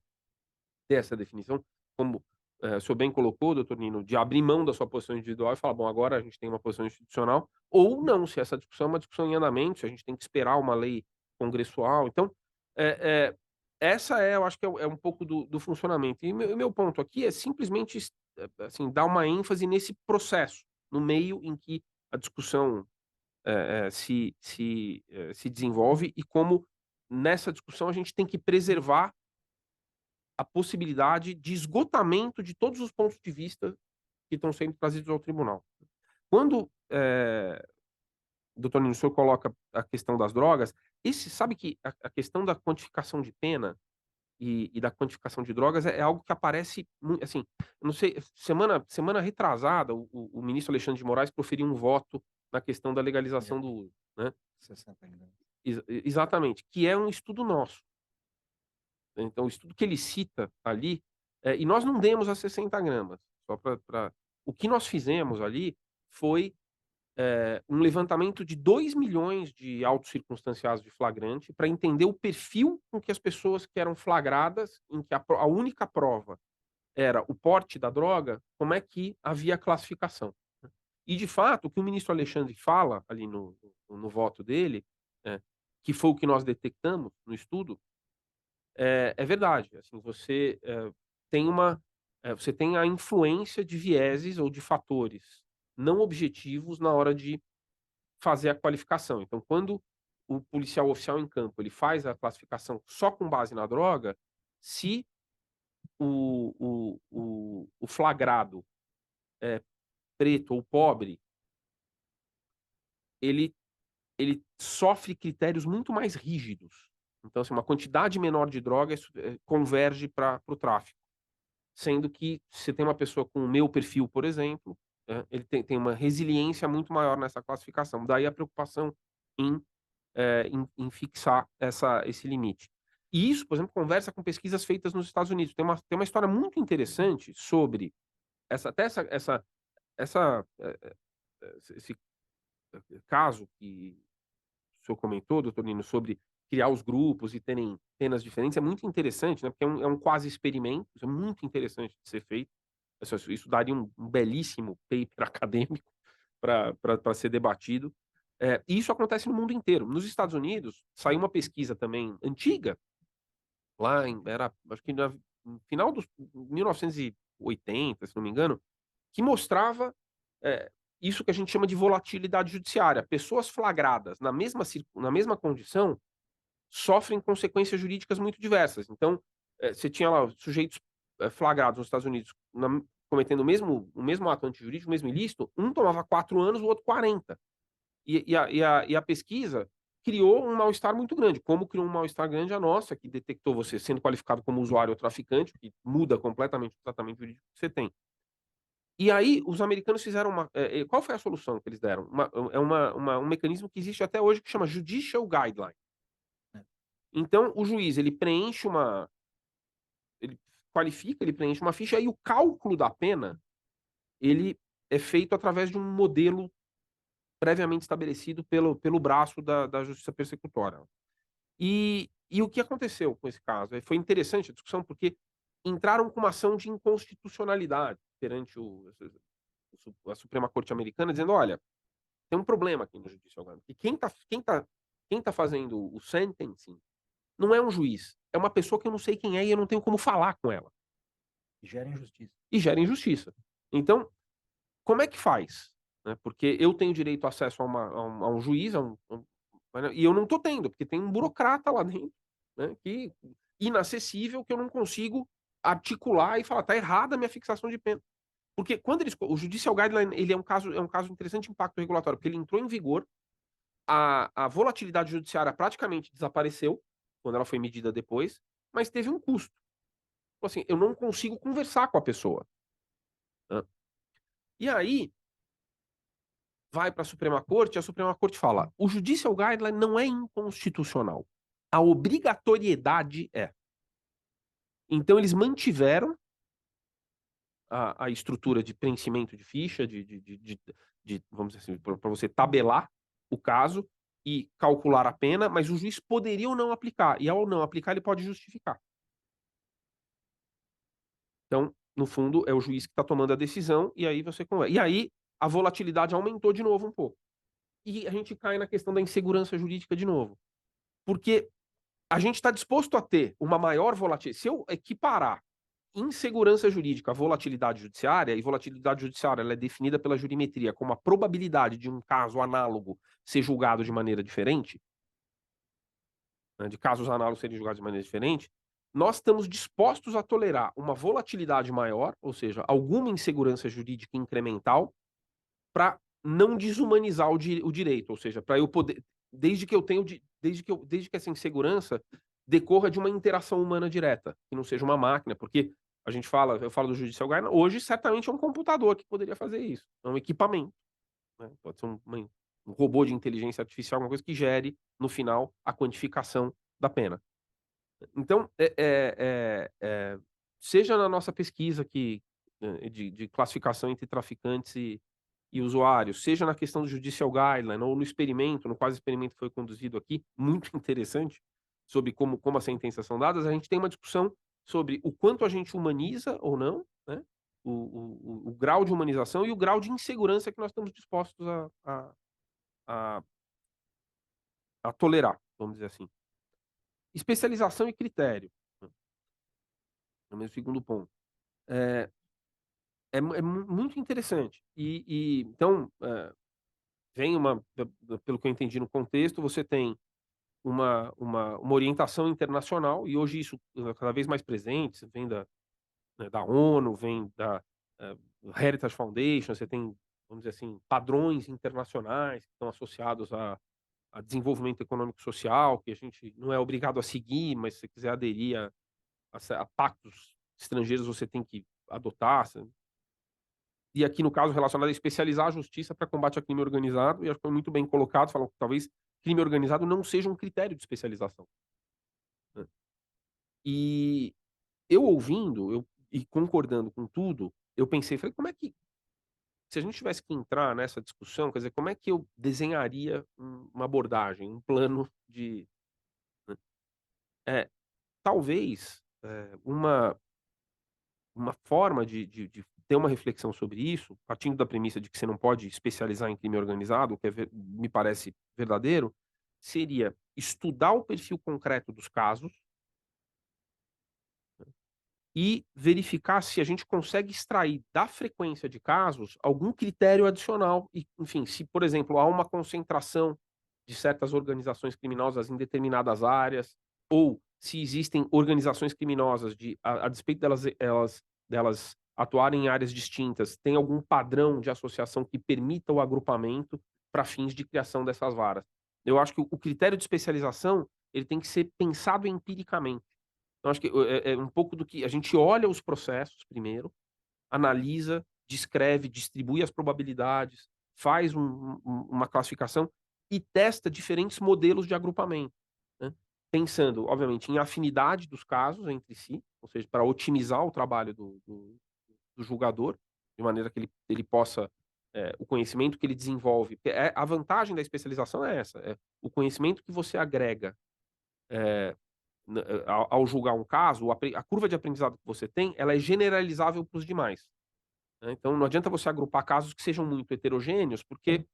[SPEAKER 2] ter essa definição, como, o senhor bem colocou, doutor Nino, de abrir mão da sua posição individual e falar: "Bom, agora a gente tem uma posição institucional", ou não, se essa discussão é uma discussão em andamento, se a gente tem que esperar uma lei congressual. Então, eh eh, essa eu acho que é um pouco do funcionamento. E meu ponto aqui é simplesmente assim, dar uma ênfase nesse processo, no meio em que a discussão, se desenvolve e como nessa discussão a gente tem que preservar a possibilidade de esgotamento de todos os pontos de vista que estão sendo trazidos ao tribunal. Quando, doutor Nino, o senhor coloca a questão das drogas, sabe que a questão da quantificação de pena e da quantificação de drogas é algo que aparece assim, eu não sei, semana retrasada, o ministro Alexandre de Moraes proferiu um voto na questão da
[SPEAKER 1] É,
[SPEAKER 2] legalização do uso, né.
[SPEAKER 1] 60 gramas.
[SPEAKER 2] Exatamente, que é um estudo nosso. Então, o estudo que ele cita ali, e nós não demos as 60 gramas, só para o que nós fizemos ali foi, um levantamento de 2 milhões de autos circunstanciados de flagrante para entender o perfil com que as pessoas que eram flagradas, em que a única prova era o porte da droga, como é que havia classificação, né. E de fato, o que o ministro Alexandre fala ali no voto dele, que foi o que nós detectamos no estudo, é verdade, assim, tem você tem a influência de vieses ou de fatores não objetivos na hora de fazer a qualificação. Então, quando o policial oficial em campo, ele faz a classificação só com base na droga, se o flagrado é preto ou pobre, ele ele sofre critérios muito mais rígidos. Então, assim, uma quantidade menor de droga, converge para o tráfico. Sendo que você tem uma pessoa com o meu perfil, por exemplo, ele tem uma resiliência muito maior nessa classificação. Daí a preocupação em, em fixar esse limite. E isso, por exemplo, conversa com pesquisas feitas nos Estados Unidos. Tem uma história muito interessante sobre essa, esse caso que o senhor comentou, doutor Nino, sobre criar os grupos e terem penas diferentes é muito interessante, né, porque é um quase experimento, isso é muito interessante de ser feito. Isso daria um belíssimo paper acadêmico para ser debatido. E isso acontece no mundo inteiro. Nos Estados Unidos, saiu uma pesquisa também antiga, lá era acho que no final dos 1980, se não me engano, que mostrava, isso que a gente chama de volatilidade judiciária. Pessoas flagradas na mesma condição sofrem consequências jurídicas muito diversas. Então, você tinha lá sujeitos, flagrados nos Estados Unidos cometendo o mesmo ato antijurídico, o mesmo ilícito, um tomava 4 anos, o outro 40. E a pesquisa criou um mal-estar muito grande, como criou um mal-estar grande a nossa, que detectou você sendo qualificado como usuário ou traficante, que muda completamente o tratamento jurídico que você tem. E aí os americanos fizeram qual foi a solução que eles deram? Um mecanismo que existe até hoje que chama Judicial Guideline. Então o juiz ele qualifica, ele preenche uma ficha e o cálculo da pena, ele é feito através de um modelo previamente estabelecido pelo braço da justiça persecutória. E o que aconteceu com esse caso? Foi interessante a discussão, porque entraram com uma ação de inconstitucionalidade perante a Suprema Corte Americana, dizendo: "Olha, tem um problema aqui no judicial agora, que quem tá fazendo o sentencing não é um juiz, é uma pessoa que eu não sei quem é e eu não tenho como falar com ela,
[SPEAKER 1] Gera injustiça.
[SPEAKER 2] e gera injustiça. Então, como é que faz? Né, porque eu tenho direito a acesso a um juiz, e eu não tô tendo, porque tem um burocrata lá dentro, né, que inacessível, que eu não consigo articular e falar: "Tá errada a minha fixação de pena". Porque quando o Judicial Guideline, ele é um caso de interessante impacto regulatório, porque ele entrou em vigor, a volatilidade judiciária praticamente desapareceu, quando ela foi medida depois, mas teve um custo. Tipo assim, eu não consigo conversar com a pessoa, hã. E aí vai para a Suprema Corte, a Suprema Corte fala: "O Judicial Guideline não é inconstitucional, a obrigatoriedade é". Então eles mantiveram a estrutura de preenchimento de ficha, vamos dizer assim, pra você tabelar o caso e calcular a pena, mas o juiz poderia ou não aplicar, e ao não aplicar ele pode justificar. Então, no fundo, é o juiz que está tomando a decisão, e aí você conver e aí a volatilidade aumentou de novo um pouco. E a gente cai na questão da insegurança jurídica de novo. Porque a gente está disposto a ter uma maior volatilidade. Se eu equiparar insegurança jurídica à volatilidade judiciária, e volatilidade judiciária ela é definida pela jurimetria como a probabilidade de um caso análogo ser julgado de maneira diferente, né, de casos análogos serem julgados de maneira diferente, nós estamos dispostos a tolerar uma volatilidade maior, ou seja, alguma insegurança jurídica incremental, para não desumanizar o direito, ou seja, para eu poder, desde que eu tenho desde que essa insegurança decorra de uma interação humana direta, que não seja uma máquina, porque eu falo do judicial guideline, hoje certamente é um computador que poderia fazer isso, é um equipamento, né, pode ser um robô de inteligência artificial, alguma coisa que gere, no final, a quantificação da pena. Então, seja na nossa pesquisa de classificação entre traficantes e usuários, seja na questão do Judicial Guideline ou no experimento, no quase experimento que foi conduzido aqui, muito interessante, sobre como as sentenças são dadas, a gente tem uma discussão sobre o quanto a gente humaniza ou não, né, o grau de humanização e o grau de insegurança que nós estamos dispostos a a tolerar, vamos dizer assim. Especialização e critério, né, é o meu segundo ponto. Eh, muito interessante. Então, vem pelo que eu entendi no contexto, você tem uma orientação internacional, e hoje isso cada vez mais presente, vem da ONU, vem da, eh, Heritage Foundation, você tem, vamos dizer assim, padrões internacionais que estão associados a desenvolvimento econômico e social, que a gente não é obrigado a seguir, mas se você quiser aderir a pactos estrangeiros, você tem que adotar. E aqui, no caso, relacionado a especializar a justiça para combate ao crime organizado, e acho que foi muito bem colocado, falam que talvez crime organizado não seja um critério de especialização, né. E eu ouvindo, e concordando com tudo, eu pensei, falei: "Como é que, se a gente tivesse que entrar nessa discussão, quer dizer, como é que eu desenharia uma abordagem, um plano talvez uma forma de ter uma reflexão sobre isso, partindo da premissa de que você não pode especializar em crime organizado, o que me parece verdadeiro, seria estudar o perfil concreto dos casos e verificar se a gente consegue extrair da frequência de casos algum critério adicional e, enfim, se, por exemplo, há uma concentração de certas organizações criminosas em determinadas áreas, ou se existem organizações criminosas a despeito delas atuarem em áreas distintas, tem algum padrão de associação que permita o agrupamento para fins de criação dessas varas. Eu acho que o critério de especialização, ele tem que ser pensado empiricamente. Então acho que é um pouco do que a gente olha os processos primeiro, analisa, descreve, distribui as probabilidades, faz uma classificação e testa diferentes modelos de agrupamento, né. Pensando, obviamente, em afinidade dos casos entre si, ou seja, para otimizar o trabalho do julgador, de maneira que ele possa, o conhecimento que ele desenvolve, a vantagem da especialização é essa, é o conhecimento que você agrega, eh ao julgar um caso, a curva de aprendizado que você tem, ela é generalizável para os demais, né. Então não adianta você agrupar casos que sejam muito heterogêneos, porque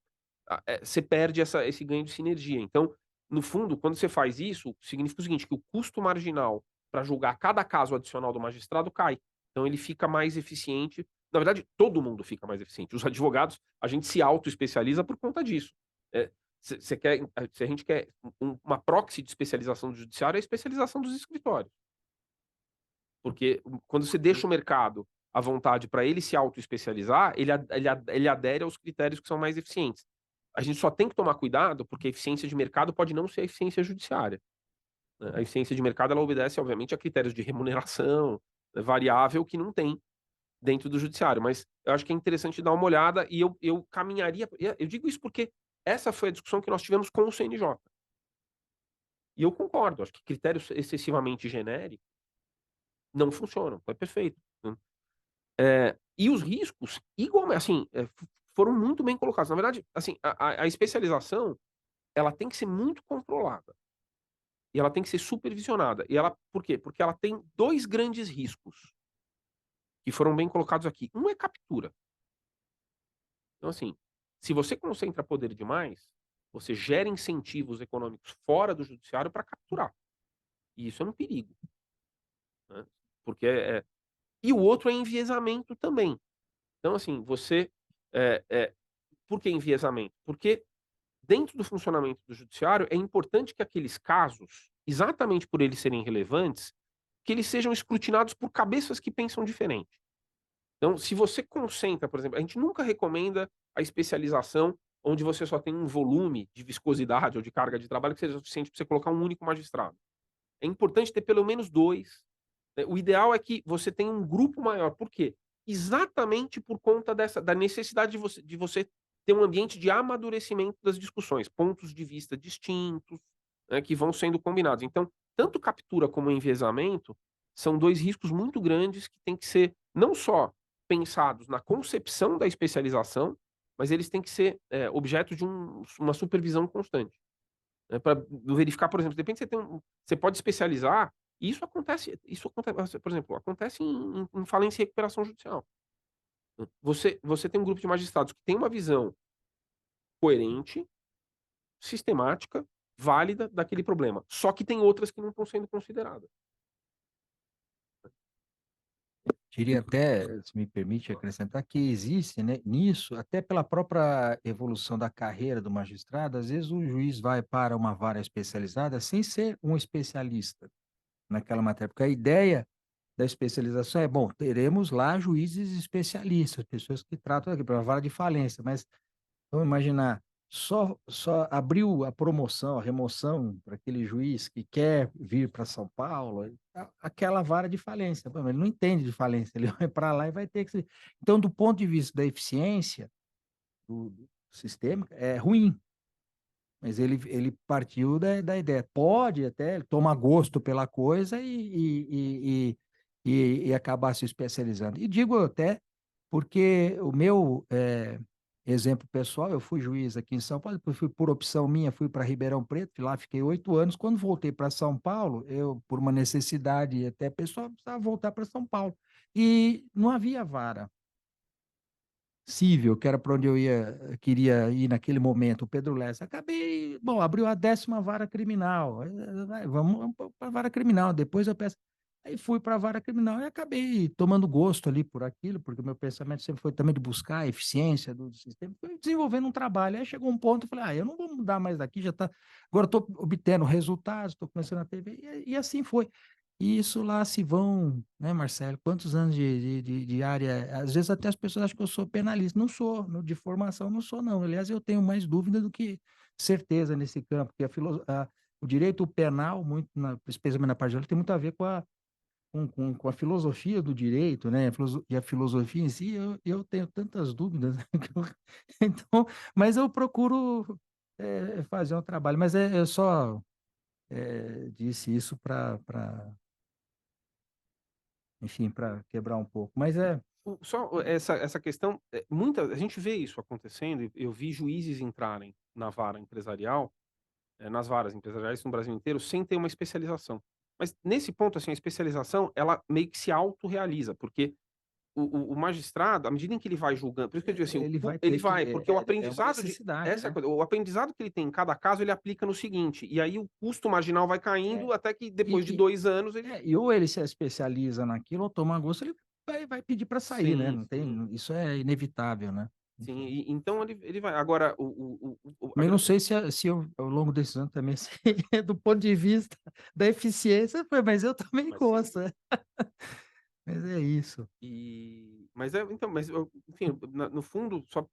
[SPEAKER 2] você perde esse ganho de sinergia. Então, no fundo, quando você faz isso, significa o seguinte, que o custo marginal para julgar cada caso adicional do magistrado cai. Então ele fica mais eficiente. Na verdade, todo mundo fica mais eficiente. Os advogados, a gente se auto-especializa por conta disso. Eh, se a gente quer uma proxy de especialização do judiciário, é a especialização dos escritórios. Porque quando você deixa o mercado à vontade para ele se auto-especializar, ele adere aos critérios que são mais eficientes. A gente só tem que tomar cuidado, porque a eficiência de mercado pode não ser a eficiência judiciária, né. A eficiência de mercado, ela obedece, obviamente, a critérios de remuneração, variável que não tem dentro do judiciário. Mas eu acho que é interessante dar uma olhada e eu caminharia, eu digo isso porque essa foi a discussão que nós tivemos com o CNJ. E eu concordo, acho que critérios excessivamente genéricos não funcionam, é perfeito, né. E os riscos, igualmente, assim, foram muito bem colocados. Na verdade, assim, a especialização, ela tem que ser muito controlada, e ela tem que ser supervisionada. E ela por quê? Porque ela tem 2 grandes riscos, que foram bem colocados aqui. Um é captura. Então, assim, se você concentra poder demais, você gera incentivos econômicos fora do judiciário para capturar. E isso é um perigo, né, porque e o outro é enviesamento também. Então, assim, você, por que enviesamento? Porque dentro do funcionamento do judiciário, é importante que aqueles casos, exatamente por eles serem relevantes, que eles sejam escrutinados por cabeças que pensam diferente. Então, se você concentra, por exemplo, a gente nunca recomenda a especialização onde você só tem um volume de viscosidade ou de carga de trabalho que seja suficiente para você colocar um único magistrado. É importante ter pelo menos 2. O ideal é que você tenha um grupo maior. Por quê? Exatamente por conta da necessidade de você ter um ambiente de amadurecimento das discussões, pontos de vista distintos, né, que vão sendo combinados. Então, tanto captura como enviesamento são 2 riscos muito grandes que têm que ser não só pensados na concepção da especialização, mas eles têm que ser, objeto de uma supervisão constante. Pra verificar, por exemplo, de repente você pode especializar, e isso acontece, por exemplo, acontece em falência e recuperação judicial. Você tem um grupo de magistrados que tem uma visão coerente, sistemática, válida daquele problema, só que tem outras que não estão sendo consideradas.
[SPEAKER 1] Diria até, se me permite acrescentar, que existe, né, nisso, até pela própria evolução da carreira do magistrado, às vezes o juiz vai para uma vara especializada sem ser um especialista naquela matéria, porque a ideia da especialização é, bom, teremos lá juízes especialistas, pessoas que tratam aqui para a vara de falência, mas vamos imaginar, só abriu a promoção, a remoção para aquele juiz que quer vir para São Paulo, aquela vara de falência. Pô, mas ele não entende de falência, ele vai para lá e vai ter que se então, do ponto de vista da eficiência do sistema, é ruim, mas ele partiu da ideia. Pode até, ele toma gosto pela coisa e acabar se especializando. E digo até porque o meu, exemplo pessoal, eu fui juiz aqui em São Paulo, depois fui por opção minha, fui para Ribeirão Preto, lá fiquei 8 anos. Quando voltei para São Paulo, eu, por uma necessidade até pessoal, precisava voltar para São Paulo. E não havia vara cível, que era para onde queria ir naquele momento, o Pedro Lessa. Acabei, bom, abriu a 10ª vara criminal. Vamos para a vara criminal, depois eu peço. Aí fui para a vara criminal e acabei tomando gosto ali por aquilo, porque o meu pensamento sempre foi também de buscar a eficiência do sistema. Fui desenvolvendo um trabalho. Aí chegou um ponto, eu falei, eu não vou mudar mais daqui, já está. Agora estou obtendo resultados, estou começando a TV, e assim foi. E isso lá se vão, né, Marcelo? Quantos anos de área? Às vezes até as pessoas acham que eu sou penalista. Não sou, de formação não sou, não. Aliás, eu tenho mais dúvida do que certeza nesse campo, porque o direito penal, muito especialmente na parte de lei, tem muito a ver com a filosofia do direito, né? E a filosofia em si, eu tenho tantas dúvidas. Então, mas eu procuro fazer um trabalho, mas eu só disse isso enfim, para quebrar um pouco. Mas
[SPEAKER 2] Só essa questão, a gente vê isso acontecendo, e eu vi juízes entrarem na vara empresarial, nas varas empresariais no Brasil inteiro, sem ter uma especialização. Mas nesse ponto, assim, a especialização, ela meio que se autorrealiza, porque o magistrado, à medida em que ele vai julgando, por isso que eu digo assim,
[SPEAKER 1] ele vai
[SPEAKER 2] ele
[SPEAKER 1] ter que.
[SPEAKER 2] vai, porque o
[SPEAKER 1] É uma
[SPEAKER 2] aprendizado de
[SPEAKER 1] necessidade,
[SPEAKER 2] essa é a
[SPEAKER 1] né?
[SPEAKER 2] coisa, o aprendizado que ele tem em cada caso, ele aplica no seguinte, e aí o custo marginal vai
[SPEAKER 1] É,
[SPEAKER 2] caindo até que depois de
[SPEAKER 1] e,
[SPEAKER 2] 2 anos ele
[SPEAKER 1] e ou ele se especializa naquilo, ou toma gosto, ele vai pedir para sair, né?
[SPEAKER 2] sim,
[SPEAKER 1] Não
[SPEAKER 2] sim,
[SPEAKER 1] tem, isso é inevitável, né?
[SPEAKER 2] sim,
[SPEAKER 1] Enfim.
[SPEAKER 2] então ele vai. Agora a
[SPEAKER 1] Mas eu não
[SPEAKER 2] grande
[SPEAKER 1] sei se eu, ao longo desses anos também, se, do ponto de vista da eficiência, mas eu também
[SPEAKER 2] mas sim.
[SPEAKER 1] gosto, né? Mas é isso.
[SPEAKER 2] Mas então, mas eu, enfim, no fundo, só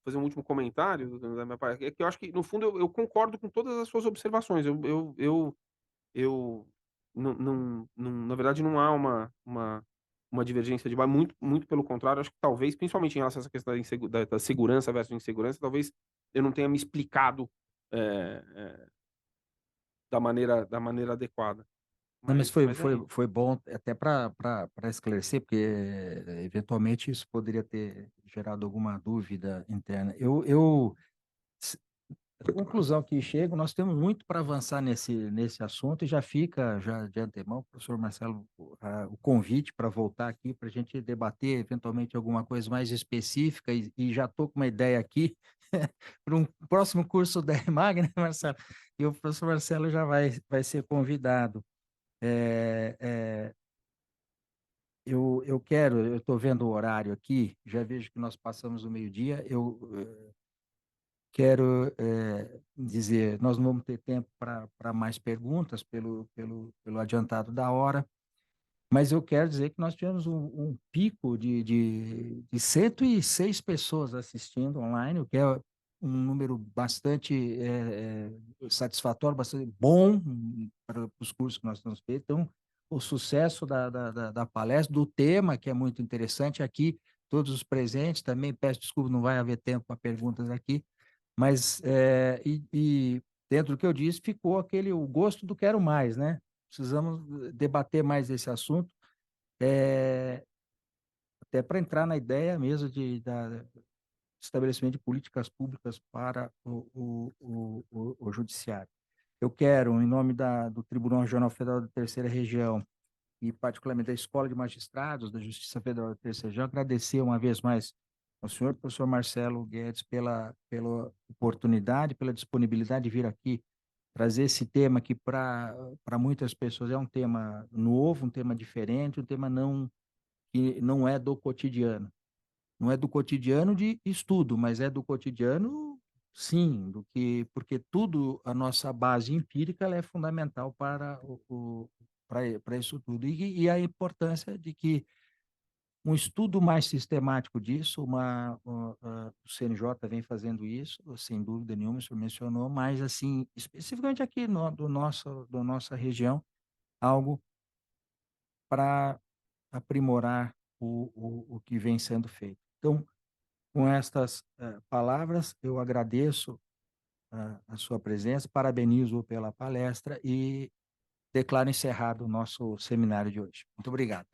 [SPEAKER 2] fazer um último comentário da minha parte, é que eu acho que no fundo eu concordo com todas as suas observações. Eu na verdade não há uma divergência de muito pelo contrário, acho que talvez, principalmente em relação a essa questão da segurança versus insegurança, talvez eu não tenha me explicado, da maneira adequada.
[SPEAKER 1] Não, mas
[SPEAKER 2] Mas é isso.
[SPEAKER 1] foi bom até para esclarecer, porque eventualmente isso poderia ter gerado alguma dúvida interna. A conclusão que chego, nós temos muito para avançar nesse assunto, e já fica, já de antemão, professor Marcelo, o convite para voltar aqui, para a gente debater eventualmente alguma coisa mais específica, e já estou com uma ideia aqui para um próximo curso da EMAG, né, Marcelo? E o professor Marcelo já vai ser convidado. É, é, eu estou vendo o horário aqui, já vejo que nós passamos o meio-dia, quero dizer, nós não vamos ter tempo para mais perguntas pelo adiantado da hora, mas eu quero dizer que nós tivemos um pico de 106 pessoas assistindo online, o que é um número bastante satisfatório, bastante bom para os cursos que nós estamos feitos. Então, o sucesso da palestra, do tema, que é muito interessante aqui, todos os presentes também, peço desculpa, não vai haver tempo para perguntas aqui, mas, dentro do que eu disse, ficou o gosto do quero mais, né? Precisamos debater mais esse assunto, até para entrar na ideia mesmo da estabelecimento de políticas públicas para o judiciário. Eu quero, em nome do Tribunal Regional Federal da Terceira Região, e particularmente da Escola de Magistrados da Justiça Federal da Terceira Região, agradecer uma vez mais ao senhor, professor Marcelo Guedes, pela oportunidade, pela disponibilidade de vir aqui trazer esse tema que para muitas pessoas é um tema novo, um tema diferente, um tema que não é do cotidiano. Não é do cotidiano de estudo, mas é do cotidiano, sim, porque tudo, a nossa base empírica, ela é fundamental para isso tudo. E a importância de que um estudo mais sistemático disso, o CNJ vem fazendo isso, sem dúvida nenhuma, o senhor mencionou, mas assim, especificamente aqui do nossa região, algo para aprimorar o que vem sendo feito. Então, com estas palavras, eu agradeço a sua presença, parabenizo pela palestra e declaro encerrado o nosso seminário de hoje. Muito obrigado.